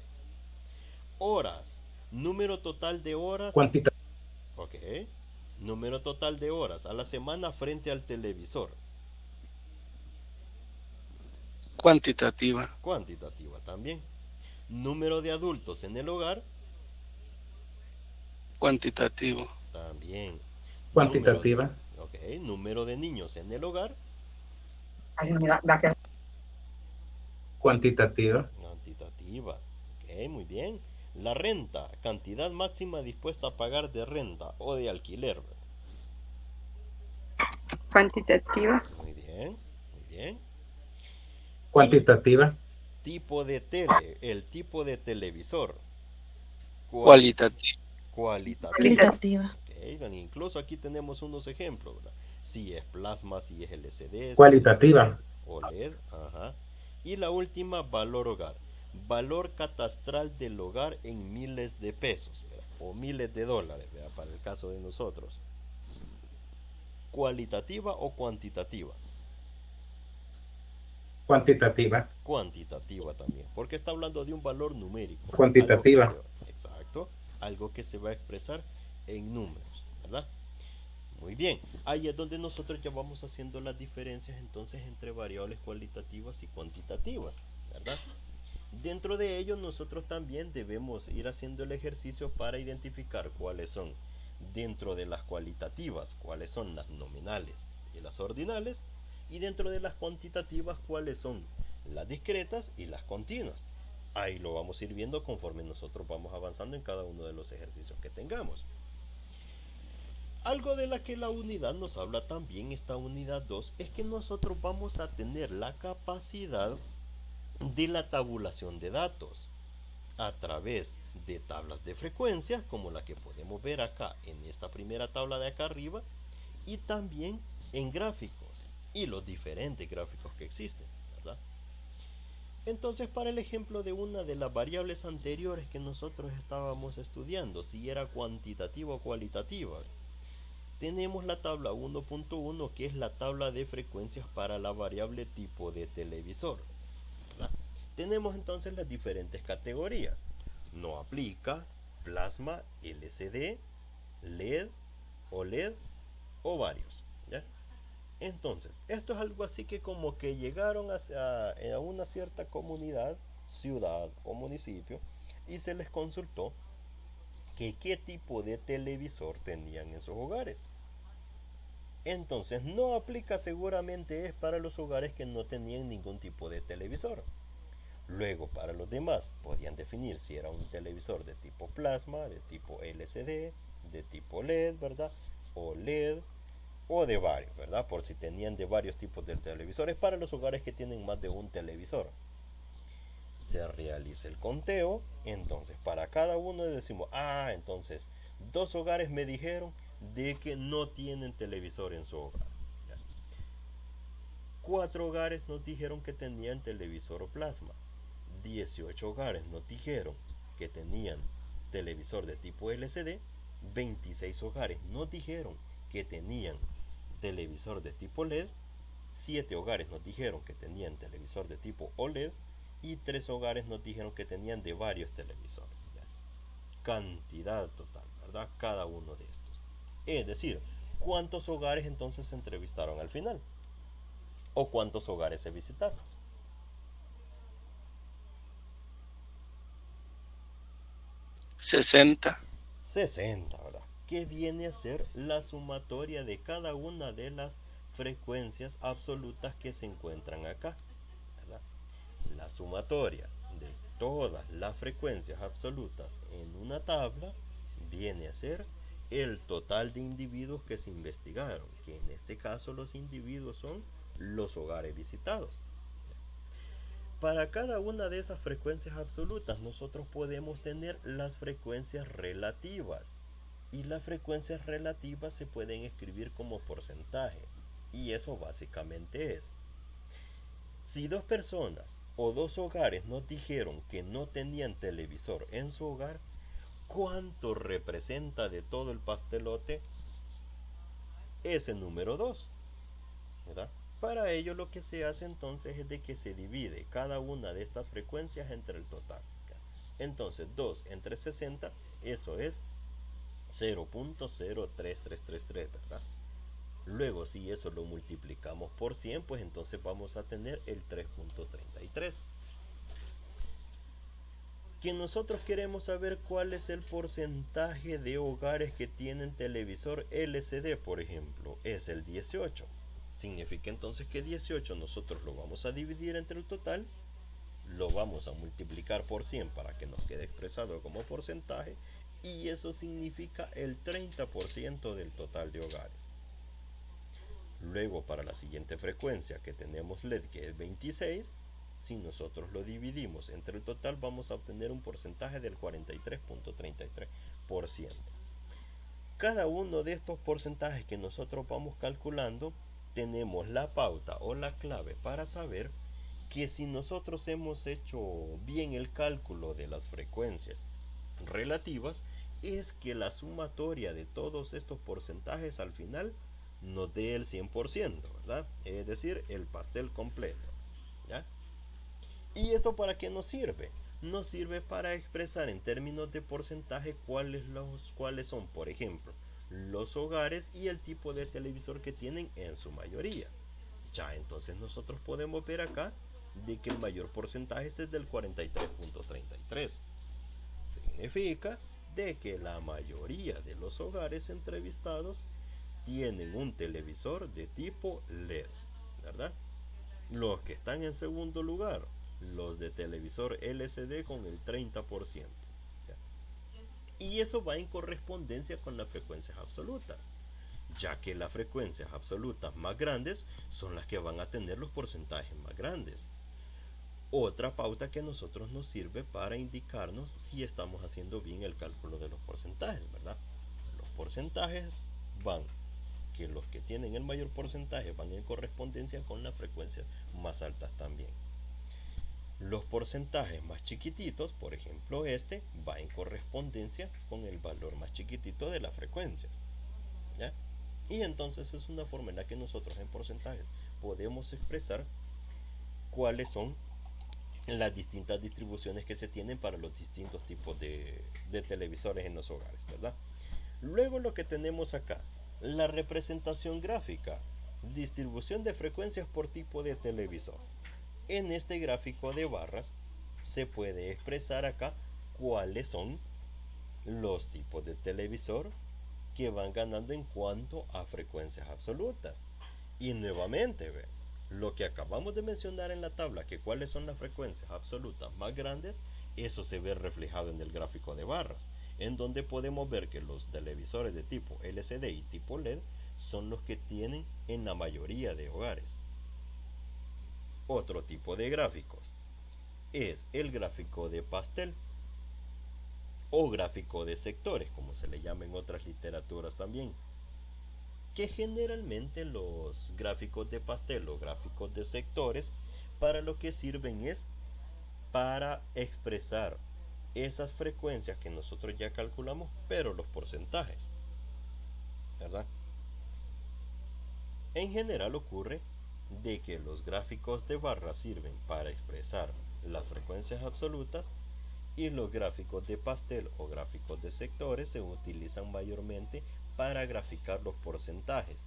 [SPEAKER 1] Horas, número total de horas.
[SPEAKER 3] Cuantitativa.
[SPEAKER 1] Ok. Número total de horas a la semana frente al televisor.
[SPEAKER 5] Cuantitativa.
[SPEAKER 1] Cuantitativa también. Número de adultos en el hogar.
[SPEAKER 5] Cuantitativo.
[SPEAKER 1] También.
[SPEAKER 3] Cuantitativa.
[SPEAKER 1] Ok. Número de niños en el hogar.
[SPEAKER 3] Cuantitativa.
[SPEAKER 1] Cuantitativa. Ok, muy bien. La renta, cantidad máxima dispuesta a pagar de renta o de alquiler.
[SPEAKER 7] Cuantitativa.
[SPEAKER 1] Muy bien, muy bien.
[SPEAKER 3] Cuantitativa.
[SPEAKER 1] Tipo de tele, el tipo de televisor.
[SPEAKER 5] Cualitativo.
[SPEAKER 1] Cualitativo.
[SPEAKER 2] Cualitativa.
[SPEAKER 1] Ok, bueno, incluso aquí tenemos unos ejemplos, ¿verdad? Si es plasma, si es LCD,
[SPEAKER 3] Cualitativa.
[SPEAKER 1] OLED, ajá. Y la última, valor hogar. Valor catastral del hogar en miles de pesos, ¿verdad? O miles de dólares, ¿verdad? Para el caso de nosotros. ¿Cualitativa o cuantitativa?
[SPEAKER 3] Cuantitativa.
[SPEAKER 1] Cuantitativa también, porque está hablando de un valor numérico.
[SPEAKER 3] Cuantitativa.
[SPEAKER 1] Exacto, algo que se va a expresar en números, ¿verdad? Muy bien, ahí es donde nosotros ya vamos haciendo las diferencias entonces entre variables cualitativas y cuantitativas, ¿verdad? Dentro de ello nosotros también debemos ir haciendo el ejercicio para identificar cuáles son, dentro de las cualitativas, cuáles son las nominales y las ordinales, y dentro de las cuantitativas cuáles son las discretas y las continuas. Ahí lo vamos a ir viendo conforme nosotros vamos avanzando en cada uno de los ejercicios que tengamos. Algo de la que la unidad nos habla también, esta unidad 2, es que nosotros vamos a tener la capacidad de la tabulación de datos a través de tablas de frecuencias, como la que podemos ver acá en esta primera tabla de acá arriba, y también en gráficos y los diferentes gráficos que existen, ¿verdad? Entonces, para el ejemplo de una de las variables anteriores que nosotros estábamos estudiando, si era cuantitativa o cualitativa, tenemos la tabla 1.1, que es la tabla de frecuencias para la variable tipo de televisor, ¿verdad? Tenemos entonces las diferentes categorías: no aplica, plasma, LCD, LED, OLED o varios, ¿ya? Entonces, esto es algo así que como que llegaron a una cierta comunidad, ciudad o municipio, y se les consultó que qué tipo de televisor tenían en sus hogares. Entonces, no aplica seguramente es para los hogares que no tenían ningún tipo de televisor. Luego, para los demás, podían definir si era un televisor de tipo plasma, de tipo LCD, de tipo LED, ¿verdad? O LED, o de varios, ¿verdad? Por si tenían de varios tipos de televisores, para los hogares que tienen más de un televisor. Se realiza el conteo, entonces para cada uno decimos, entonces 2 hogares me dijeron de que no tienen televisor en su hogar. 4 hogares nos dijeron que tenían televisor o plasma. 18 hogares nos dijeron que tenían televisor de tipo LCD. 26 hogares nos dijeron que tenían televisor de tipo LED. 7 hogares nos dijeron que tenían televisor de tipo OLED. Y 3 hogares nos dijeron que tenían de varios televisores. Cantidad total, ¿verdad? Cada uno de estos. Es decir, ¿cuántos hogares entonces se entrevistaron al final? ¿O cuántos hogares se visitaron?
[SPEAKER 5] $60.
[SPEAKER 1] 60, ¿verdad? Que viene a ser la sumatoria de cada una de las frecuencias absolutas que se encuentran acá, ¿verdad? La sumatoria de todas las frecuencias absolutas en una tabla viene a ser el total de individuos que se investigaron, que en este caso los individuos son los hogares visitados. Para cada una de esas frecuencias absolutas nosotros podemos tener las frecuencias relativas, y las frecuencias relativas se pueden escribir como porcentaje, y eso básicamente es: si 2 personas o 2 hogares nos dijeron que no tenían televisor en su hogar, ¿cuánto representa de todo el pastelote ese número 2? ¿Verdad? Para ello lo que se hace entonces es de que se divide cada una de estas frecuencias entre el total. Entonces 2 entre 60, eso es 0.03333, ¿verdad? Luego, si eso lo multiplicamos por 100, pues entonces vamos a tener el 3.33. Que nosotros queremos saber cuál es el porcentaje de hogares que tienen televisor LCD, por ejemplo, es el 18. Significa entonces que 18 nosotros lo vamos a dividir entre el total, lo vamos a multiplicar por 100 para que nos quede expresado como porcentaje, y eso significa el 30% del total de hogares. Luego, para la siguiente frecuencia que tenemos LED, que es 26, si nosotros lo dividimos entre el total, vamos a obtener un porcentaje del 43.33%. Cada uno de estos porcentajes que nosotros vamos calculando, tenemos la pauta o la clave para saber que si nosotros hemos hecho bien el cálculo de las frecuencias relativas, es que la sumatoria de todos estos porcentajes al final nos dé el 100%, ¿verdad? Es decir, el pastel completo, ¿ya? ¿Y esto para qué nos sirve? Nos sirve para expresar en términos de porcentaje cuáles son, por ejemplo, los hogares y el tipo de televisor que tienen en su mayoría. Ya, entonces nosotros podemos ver acá de que el mayor porcentaje es del 43.33. Significa de que la mayoría de los hogares entrevistados tienen un televisor de tipo LED, ¿verdad? Los que están en segundo lugar, los de televisor LCD con el 30%. ¿Ya? Y eso va en correspondencia con las frecuencias absolutas, ya que las frecuencias absolutas más grandes son las que van a tener los porcentajes más grandes. Otra pauta que a nosotros nos sirve para indicarnos si estamos haciendo bien el cálculo de los porcentajes, ¿verdad? Los porcentajes van, que los que tienen el mayor porcentaje van en correspondencia con las frecuencias más altas también. Los porcentajes más chiquititos, por ejemplo este, va en correspondencia con el valor más chiquitito de las frecuencias, ¿ya? Y entonces es una forma en la que nosotros en porcentajes podemos expresar cuáles son las distintas distribuciones que se tienen para los distintos tipos de televisores en los hogares, ¿verdad? Luego lo que tenemos acá, la representación gráfica, distribución de frecuencias por tipo de televisor. En este gráfico de barras se puede expresar acá cuáles son los tipos de televisor que van ganando en cuanto a frecuencias absolutas. Y nuevamente, ve, lo que acabamos de mencionar en la tabla, que cuáles son las frecuencias absolutas más grandes, eso se ve reflejado en el gráfico de barras, en donde podemos ver que los televisores de tipo LCD y tipo LED son los que tienen en la mayoría de hogares. Otro tipo de gráficos es el gráfico de pastel o gráfico de sectores, como se le llama en otras literaturas también, que generalmente los gráficos de pastel o gráficos de sectores para lo que sirven es para expresar esas frecuencias que nosotros ya calculamos, pero los porcentajes, ¿verdad? En general ocurre de que los gráficos de barra sirven para expresar las frecuencias absolutas y los gráficos de pastel o gráficos de sectores se utilizan mayormente para graficar los porcentajes.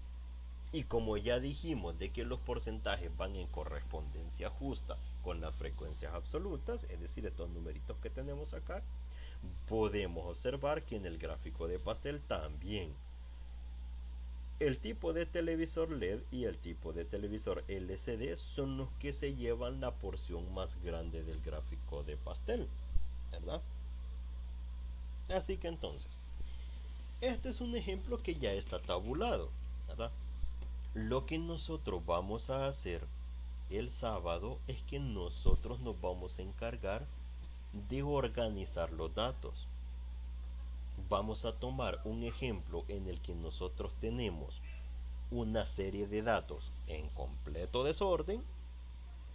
[SPEAKER 1] Y como ya dijimos de que los porcentajes van en correspondencia justa con las frecuencias absolutas, es decir, estos numeritos que tenemos acá, podemos observar que en el gráfico de pastel también el tipo de televisor LED y el tipo de televisor LCD son los que se llevan la porción más grande del gráfico de pastel, ¿verdad? Así que entonces, este es un ejemplo que ya está tabulado, ¿verdad? Lo que nosotros vamos a hacer el sábado es que nosotros nos vamos a encargar de organizar los datos. Vamos a tomar un ejemplo en el que nosotros tenemos una serie de datos en completo desorden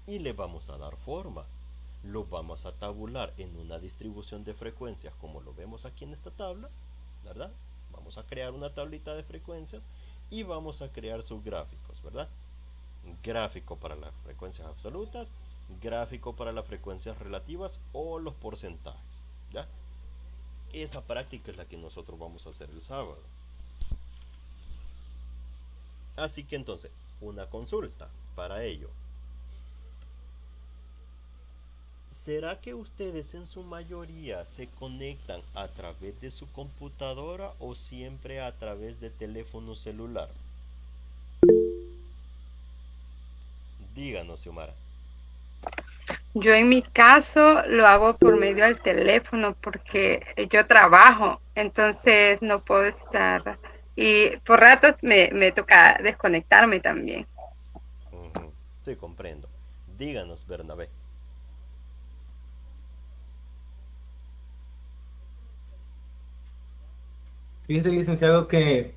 [SPEAKER 1] y le vamos a dar forma. Los vamos a tabular en una distribución de frecuencias como lo vemos aquí en esta tabla, ¿verdad? Vamos a crear una tablita de frecuencias y vamos a crear sus gráficos, ¿verdad? Gráfico para las frecuencias absolutas, gráfico para las frecuencias relativas o los porcentajes, ¿ya? Esa práctica es la que nosotros vamos a hacer el sábado. Así que entonces, una consulta para ello. ¿Será que ustedes en su mayoría se conectan a través de su computadora o siempre a través de teléfono celular? Díganos, Xiomara.
[SPEAKER 7] Yo en mi caso lo hago por medio del teléfono porque yo trabajo, entonces no puedo estar. Y por ratos me toca desconectarme también.
[SPEAKER 1] Sí, comprendo. Díganos, Bernabé.
[SPEAKER 3] Fíjese, licenciado, que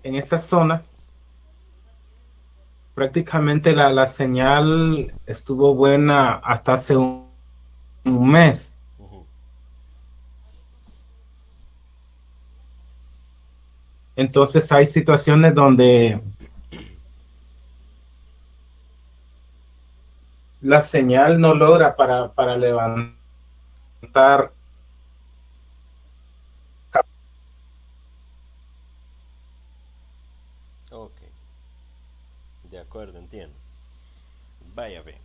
[SPEAKER 3] en esta zona prácticamente la señal estuvo buena hasta hace un mes. Entonces hay situaciones donde la señal no logra para levantar.
[SPEAKER 1] Ok. De acuerdo, entiendo. Vaya, ve.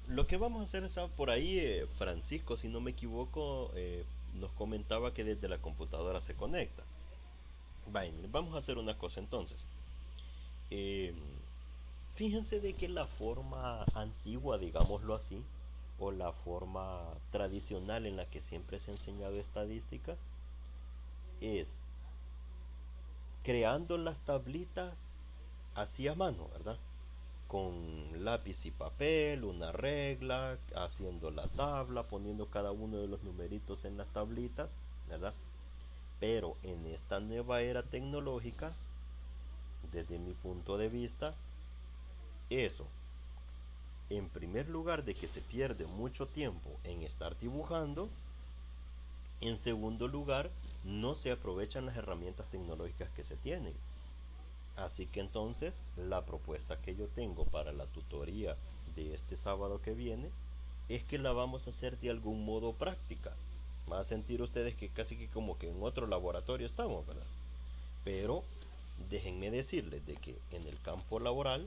[SPEAKER 1] Lo que vamos a hacer es por ahí, Francisco, si no me equivoco, nos comentaba que desde la computadora se conecta. Vaya, vamos a hacer una cosa entonces. Eh, Fíjense de que la forma antigua, digámoslo así, o la forma tradicional en la que siempre se ha enseñado estadística, es creando las tablitas así a mano, ¿verdad? Con lápiz y papel, una regla, haciendo la tabla, poniendo cada uno de los numeritos en las tablitas, ¿verdad? Pero en esta nueva era tecnológica, desde mi punto de vista, eso, en primer lugar, de que se pierde mucho tiempo en estar dibujando. En segundo lugar, no se aprovechan las herramientas tecnológicas que se tienen. Así que entonces, la propuesta que yo tengo para la tutoría de este sábado que viene es que la vamos a hacer de algún modo práctica. Van a sentir ustedes que casi que como que en otro laboratorio estamos, ¿verdad? Pero déjenme decirles de que en el campo laboral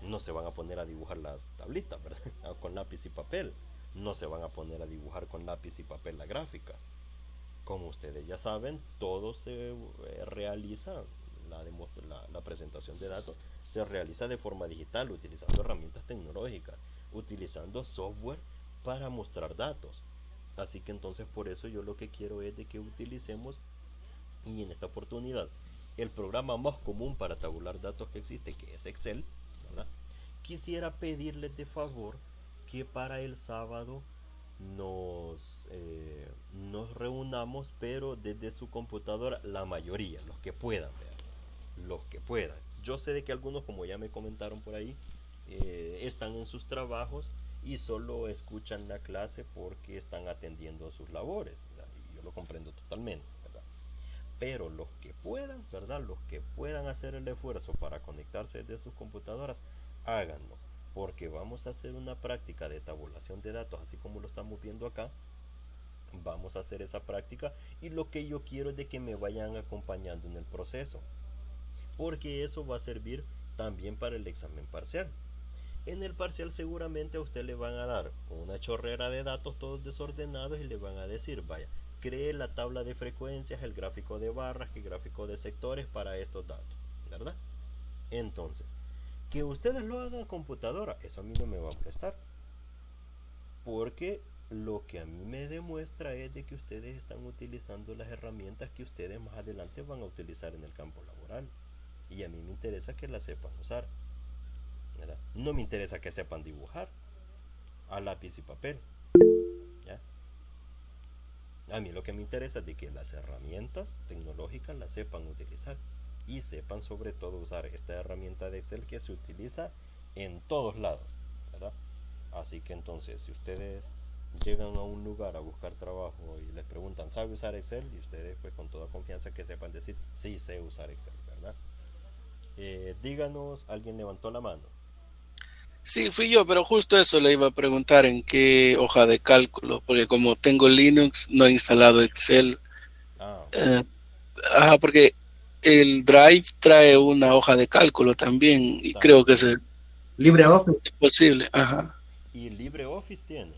[SPEAKER 1] no se van a poner a dibujar las tablitas, ¿verdad? Con lápiz y papel. No se van a poner a dibujar con lápiz y papel la gráfica. Como ustedes ya saben, todo se realiza, la presentación de datos se realiza de forma digital, utilizando herramientas tecnológicas, utilizando software para mostrar datos. Así que entonces por eso yo lo que quiero es de que utilicemos, y en esta oportunidad, el programa más común para tabular datos que existe, que es Excel, ¿verdad? Quisiera pedirles de favor que para el sábado nos, nos reunamos, pero desde su computadora, la mayoría, los que puedan, vean, los que puedan. Yo sé de que algunos, como ya me comentaron por ahí, están en sus trabajos y solo escuchan la clase porque están atendiendo sus labores, ¿verdad? Y yo lo comprendo totalmente, ¿verdad? Pero los que puedan, ¿verdad? Los que puedan hacer el esfuerzo para conectarse desde sus computadoras, háganlo, porque vamos a hacer una práctica de tabulación de datos, así como lo estamos viendo acá. Vamos a hacer esa práctica y lo que yo quiero es de que me vayan acompañando en el proceso, porque eso va a servir también para el examen parcial. En el parcial seguramente a usted le van a dar una chorrera de datos todos desordenados y le van a decir, vaya, cree la tabla de frecuencias, el gráfico de barras, el gráfico de sectores para estos datos, ¿verdad? Entonces, que ustedes lo hagan en computadora, eso a mí no me va a prestar, porque lo que a mí me demuestra es de que ustedes están utilizando las herramientas que ustedes más adelante van a utilizar en el campo laboral, y a mí me interesa que las sepan usar, ¿verdad? No me interesa que sepan dibujar a lápiz y papel, ¿ya? A mí lo que me interesa es de que las herramientas tecnológicas las sepan utilizar y sepan sobre todo usar esta herramienta de Excel que se utiliza en todos lados, ¿verdad? Así que entonces, si ustedes llegan a un lugar a buscar trabajo y les preguntan, ¿sabe usar Excel? Y ustedes pues con toda confianza que sepan decir, sí sé usar Excel, ¿verdad? Díganos, ¿alguien levantó la mano?
[SPEAKER 5] Sí, fui yo, pero justo eso le iba a preguntar en qué hoja de cálculo, porque como tengo Linux, no he instalado Excel.
[SPEAKER 1] Ah,
[SPEAKER 5] Eh, ajá, porque el Drive trae una hoja de cálculo también y creo que
[SPEAKER 1] también.
[SPEAKER 5] es
[SPEAKER 3] LibreOffice.
[SPEAKER 5] posible. Ajá.
[SPEAKER 1] Y LibreOffice tiene.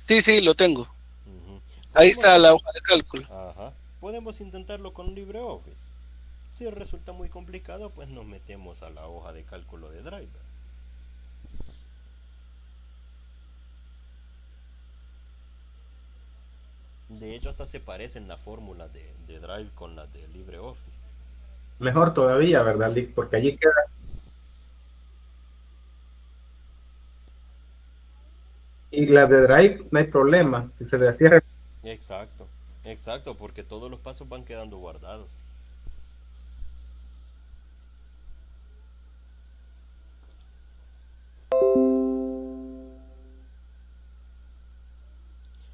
[SPEAKER 5] Sí, sí, lo tengo.
[SPEAKER 1] Ujú.
[SPEAKER 5] Ahí
[SPEAKER 1] Podemos,
[SPEAKER 5] está la hoja de cálculo.
[SPEAKER 1] ajá, podemos intentarlo con LibreOffice. Si resulta muy complicado, pues nos metemos a la hoja de cálculo de Drive. De hecho, hasta se parecen las fórmulas de Drive con las de LibreOffice.
[SPEAKER 3] Mejor todavía, ¿verdad, Lick? Porque allí queda. Y las de Drive no hay problema. Si se le cierra.
[SPEAKER 1] Exacto, exacto, porque todos los pasos van quedando guardados.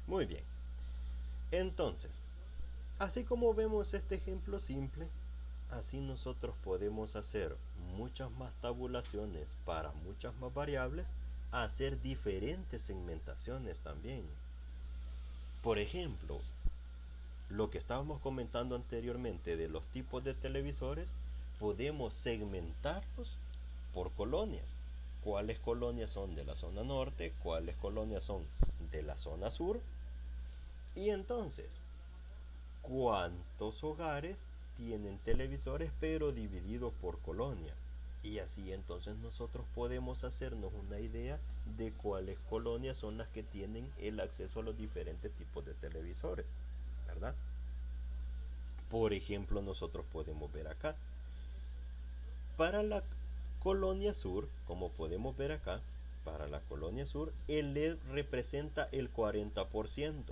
[SPEAKER 1] Muy bien. Entonces, así como vemos este ejemplo simple, así nosotros podemos hacer muchas más tabulaciones para muchas más variables, hacer diferentes segmentaciones también. Por ejemplo, lo que estábamos comentando anteriormente de los tipos de televisores, podemos segmentarlos por colonias. cuáles colonias son de la zona norte, cuáles colonias son de la zona sur, y entonces cuántos hogares tienen televisores pero divididos por colonia. Y así entonces nosotros podemos hacernos una idea de cuáles colonias son las que tienen el acceso a los diferentes tipos de televisores, ¿verdad? Por ejemplo, nosotros podemos ver acá, para la colonia sur, como podemos ver acá, para la colonia sur, el LED representa el 40%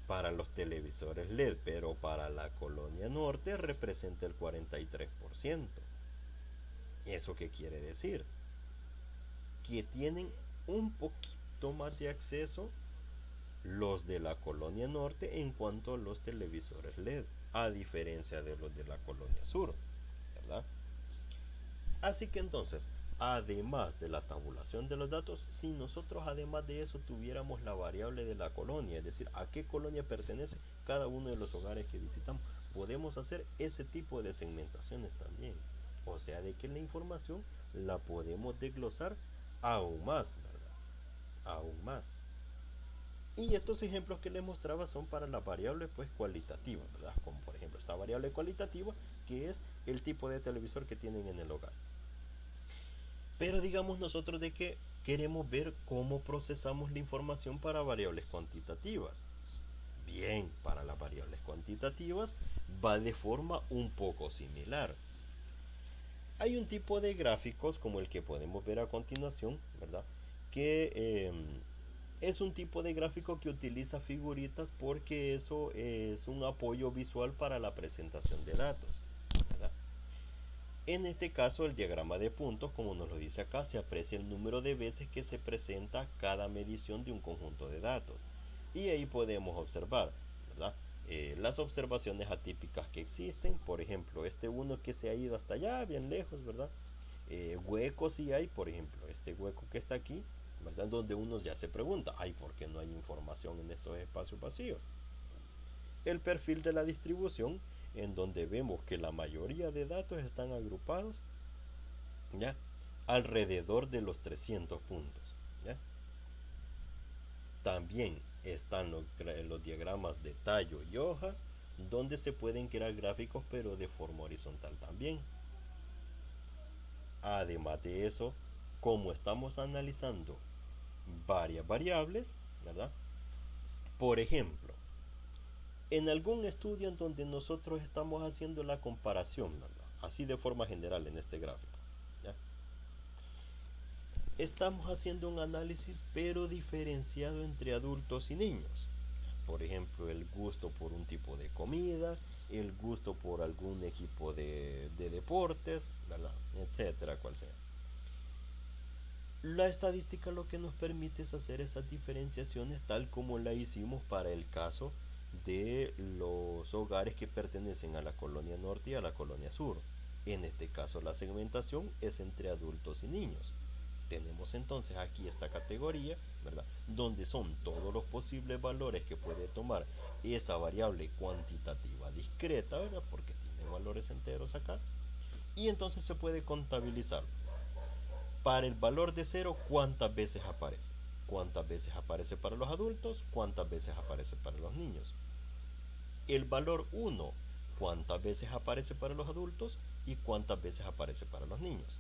[SPEAKER 1] para los televisores LED, pero para la colonia norte representa el 43%. ¿Eso qué quiere decir? Que tienen un poquito más de acceso los de la colonia norte en cuanto a los televisores LED, a diferencia de los de la colonia sur, ¿verdad? Así que entonces, además de la tabulación de los datos, si nosotros además de eso tuviéramos la variable de la colonia, es decir, a qué colonia pertenece cada uno de los hogares que visitamos, podemos hacer ese tipo de segmentaciones también. O sea, de que la información la podemos desglosar aún más, ¿verdad? Aún más. Y estos ejemplos que les mostraba son para las variables pues cualitativas, ¿verdad? Como por ejemplo esta variable cualitativa, que es el tipo de televisor que tienen en el hogar. Pero digamos nosotros de que queremos ver cómo procesamos la información para variables cuantitativas. Bien, para las variables cuantitativas va de forma un poco similar. Hay un tipo de gráficos como el que podemos ver a continuación, ¿verdad? Que es un tipo de gráfico que utiliza figuritas porque eso es un apoyo visual para la presentación de datos, ¿verdad? En este caso, el diagrama de puntos, como nos lo dice acá, se aprecia el número de veces que se presenta cada medición de un conjunto de datos. Y ahí podemos observar, ¿verdad? Las observaciones atípicas que existen. Por ejemplo, este uno que se ha ido hasta allá, bien lejos, ¿verdad? Huecos sí hay, por ejemplo, este hueco que está aquí, ¿verdad? Donde uno ya se pregunta, ay, ¿por qué no hay información en estos espacios vacíos? El perfil de la distribución, en donde vemos que la mayoría de datos están agrupados, ¿ya? Alrededor de los 300 puntos, ¿ya? También están los diagramas de tallo y hojas, donde se pueden crear gráficos pero de forma horizontal también. Además de eso, como estamos analizando varias variables, ¿verdad? Por ejemplo, en algún estudio en donde nosotros estamos haciendo la comparación, ¿verdad? Así de forma general en este gráfico, ¿ya? Estamos haciendo un análisis pero diferenciado entre adultos y niños. Por ejemplo, el gusto por un tipo de comida, el gusto por algún equipo de deportes, ¿verdad? Etcétera, cual sea. La estadística lo que nos permite es hacer esas diferenciaciones tal como la hicimos para el caso de los hogares que pertenecen a la colonia norte y a la colonia sur. En este caso la segmentación es entre adultos y niños. Tenemos entonces aquí esta categoría, ¿verdad? Donde son todos los posibles valores que puede tomar esa variable cuantitativa discreta, ¿verdad? Porque tiene valores enteros acá. Y entonces se puede contabilizar. Para el valor de 0, ¿cuántas veces aparece? ¿Cuántas veces aparece para los adultos? ¿Cuántas veces aparece para los niños? El valor 1, ¿cuántas veces aparece para los adultos? ¿Y cuántas veces aparece para los niños?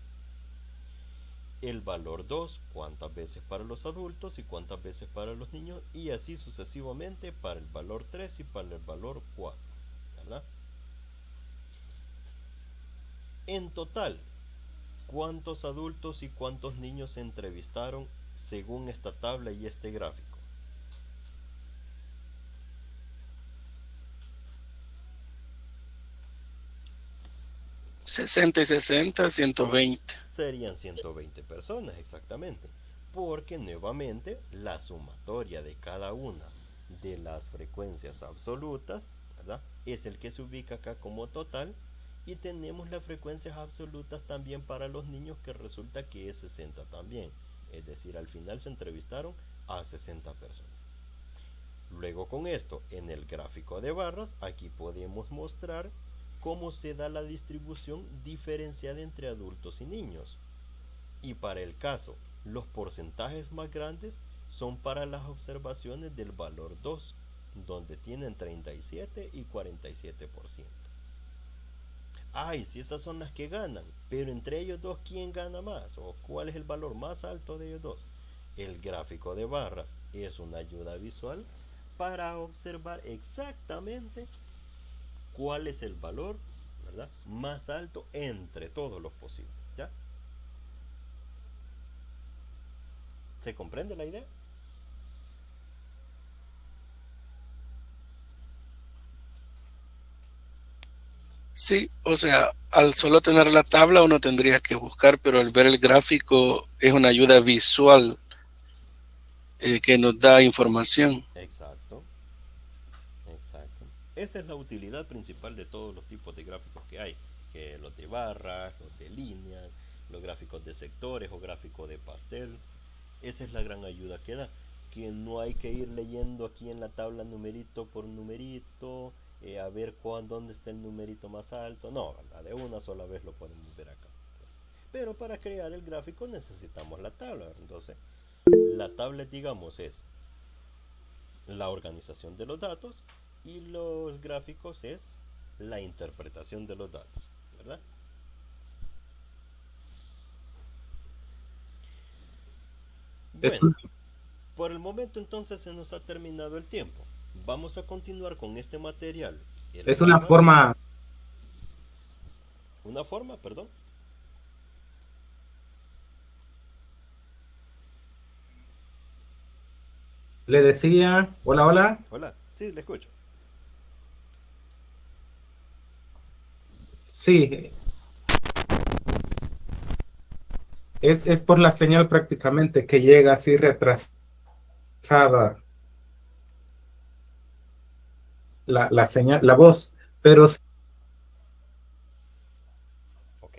[SPEAKER 1] El valor 2, ¿cuántas veces para los adultos y cuántas veces para los niños? Y así sucesivamente para el valor 3 y para el valor 4, ¿verdad? En total, ¿cuántos adultos y cuántos niños se entrevistaron según esta tabla y este gráfico?
[SPEAKER 5] $60 y 60, 120.
[SPEAKER 1] Serían 120 personas exactamente, porque nuevamente la sumatoria de cada una de las frecuencias absolutas, ¿verdad? Es el que se ubica acá como total, y tenemos las frecuencias absolutas también para los niños, que resulta que es 60 también, es decir, al final se entrevistaron a 60 personas. Luego con esto, en el gráfico de barras, aquí podemos mostrar cómo se da la distribución diferenciada entre adultos y niños. Y para el caso, los porcentajes más grandes son para las observaciones del valor 2, donde tienen 37 y 47%. Ay, si esas son las que ganan, pero entre ellos dos, ¿quién gana más? ¿O cuál es el valor más alto de ellos dos? El gráfico de barras es una ayuda visual para observar exactamente cuál es el valor, ¿verdad?, más alto entre todos los posibles. ¿Ya? ¿Se comprende la idea?
[SPEAKER 5] Sí, o sea, al solo tener la tabla uno tendría que buscar, pero al ver el gráfico es una ayuda visual que nos da información.
[SPEAKER 1] Exacto, exacto. Esa es la utilidad principal de todos los tipos de gráficos que hay, que los de barras, los de líneas, los gráficos de sectores o gráficos de pastel. Esa es la gran ayuda que da, que no hay que ir leyendo aquí en la tabla numerito por numerito, a ver dónde está el numerito más alto. No, ¿verdad? De una sola vez lo podemos ver acá. Pero para crear el gráfico necesitamos la tabla. Entonces, la tabla, digamos, es la organización de los datos y los gráficos es la interpretación de los datos, ¿verdad?
[SPEAKER 3] Es,
[SPEAKER 1] Bueno, por el momento entonces se nos ha terminado el tiempo. Vamos a continuar con este material. El
[SPEAKER 3] es una
[SPEAKER 1] sábado.
[SPEAKER 3] forma,
[SPEAKER 1] Una forma, perdón.
[SPEAKER 3] le decía, hola, hola.
[SPEAKER 1] Hola, sí, le escucho.
[SPEAKER 3] Sí, es por la señal prácticamente que llega así retrasada la señal, la voz, pero
[SPEAKER 1] Ok.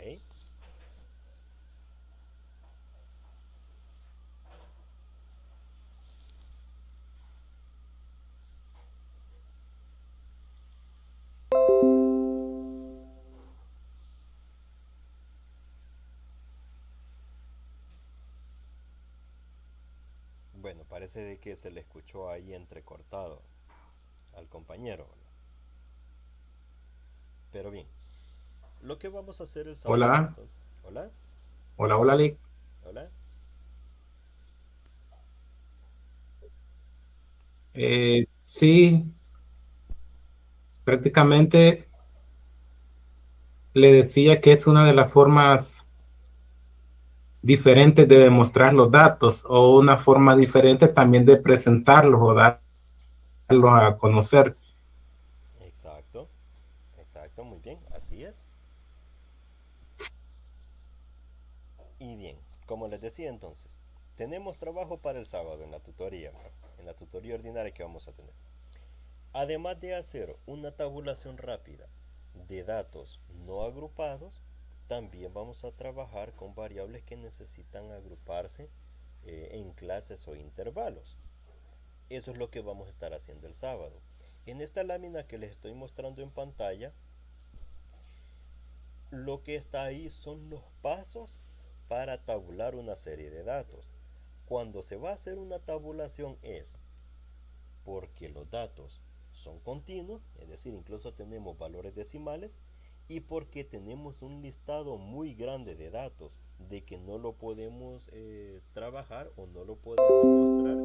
[SPEAKER 1] Bueno, parece de que se le escuchó ahí entrecortado al compañero, ¿verdad? Pero bien, lo que vamos a hacer el sábado
[SPEAKER 3] hola,
[SPEAKER 1] entonces. Hola,
[SPEAKER 3] hola, hola, Lick.
[SPEAKER 1] hola.
[SPEAKER 3] Sí, prácticamente le decía que es una de las formas diferentes de demostrar los datos o una forma diferente también de presentarlos o darlos a conocer.
[SPEAKER 1] Exacto, exacto, muy bien, así es. Y bien, como les decía entonces, tenemos trabajo para el sábado en la tutoría, ¿verdad? En la tutoría ordinaria que vamos a tener. Además de hacer una tabulación rápida de datos no agrupados, también vamos a trabajar con variables que necesitan agruparse en clases o intervalos. Eso es lo que vamos a estar haciendo el sábado. En esta lámina que les estoy mostrando en pantalla, lo que está ahí son los pasos para tabular una serie de datos. Cuando se va a hacer una tabulación es porque los datos son continuos, es decir, incluso tenemos valores decimales, y porque tenemos un listado muy grande de datos de que no lo podemos trabajar o no lo podemos mostrar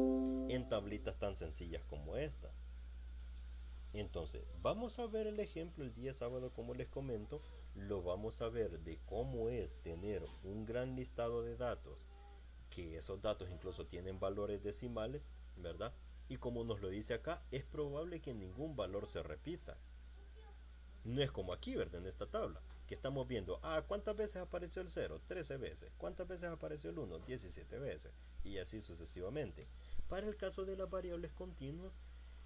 [SPEAKER 1] en tablitas tan sencillas como esta. Entonces, vamos a ver el ejemplo el día sábado, como les comento, lo vamos a ver de cómo es tener un gran listado de datos, que esos datos incluso tienen valores decimales, ¿verdad? Y como nos lo dice acá, es probable que ningún valor se repita. No es como aquí, ¿verdad? En esta tabla, que estamos viendo, ¿cuántas veces apareció el 0? 13 veces. ¿Cuántas veces apareció el 1? 17 veces. Y así sucesivamente. Para el caso de las variables continuas,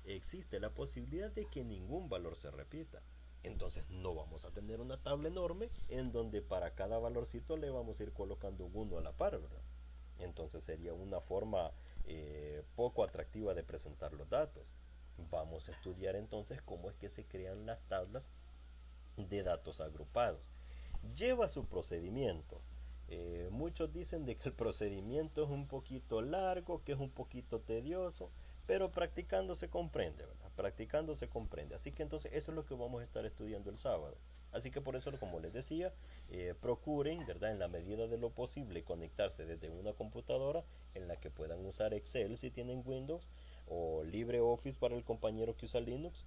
[SPEAKER 1] existe la posibilidad de que ningún valor se repita. Entonces no vamos a tener una tabla enorme en donde para cada valorcito le vamos a ir colocando un 1 a la par, ¿verdad? Entonces sería una forma poco atractiva de presentar los datos. Vamos a estudiar entonces cómo es que se crean las tablas de datos agrupados. Lleva su procedimiento. Muchos dicen de que el procedimiento es un poquito largo, que es un poquito tedioso, pero practicando se comprende, ¿verdad? Practicando se comprende. Así que entonces eso es lo que vamos a estar estudiando el sábado. Así que por eso, como les decía, procuren, ¿verdad? En la medida de lo posible, conectarse desde una computadora en la que puedan usar Excel si tienen Windows o LibreOffice para el compañero que usa Linux.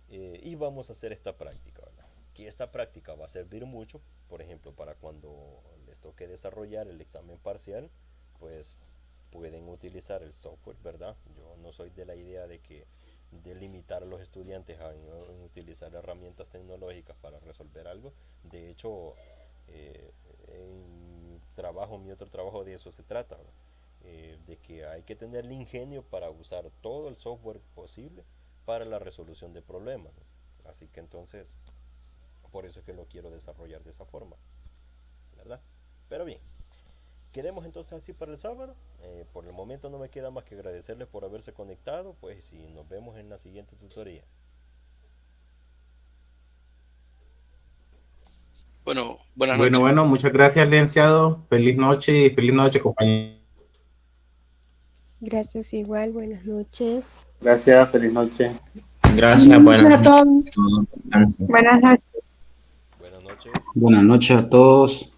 [SPEAKER 1] Y vamos a hacer esta práctica, ¿verdad? Que esta práctica va a servir mucho, por ejemplo, para cuando les toque desarrollar el examen parcial, pues pueden utilizar el software, ¿verdad? Yo no soy de la idea de limitar a los estudiantes a utilizar herramientas tecnológicas para resolver algo. De hecho, mi otro trabajo de eso se trata, de que hay que tener el ingenio para usar todo el software posible para la resolución de problemas, ¿no? Así que entonces, por eso es que lo quiero desarrollar de esa forma, ¿verdad? Pero bien, quedemos entonces así para el sábado. Por el momento no me queda más que agradecerles por haberse conectado, pues, y nos vemos en la siguiente tutoría.
[SPEAKER 5] Bueno, buenas noches.
[SPEAKER 3] Bueno, muchas gracias, licenciado. Feliz noche, compañero.
[SPEAKER 4] Gracias igual, buenas noches.
[SPEAKER 8] Gracias, feliz noche.
[SPEAKER 6] Gracias, buenas
[SPEAKER 7] Buenas noches.
[SPEAKER 1] Buenas noches.
[SPEAKER 8] Buenas noches a todos.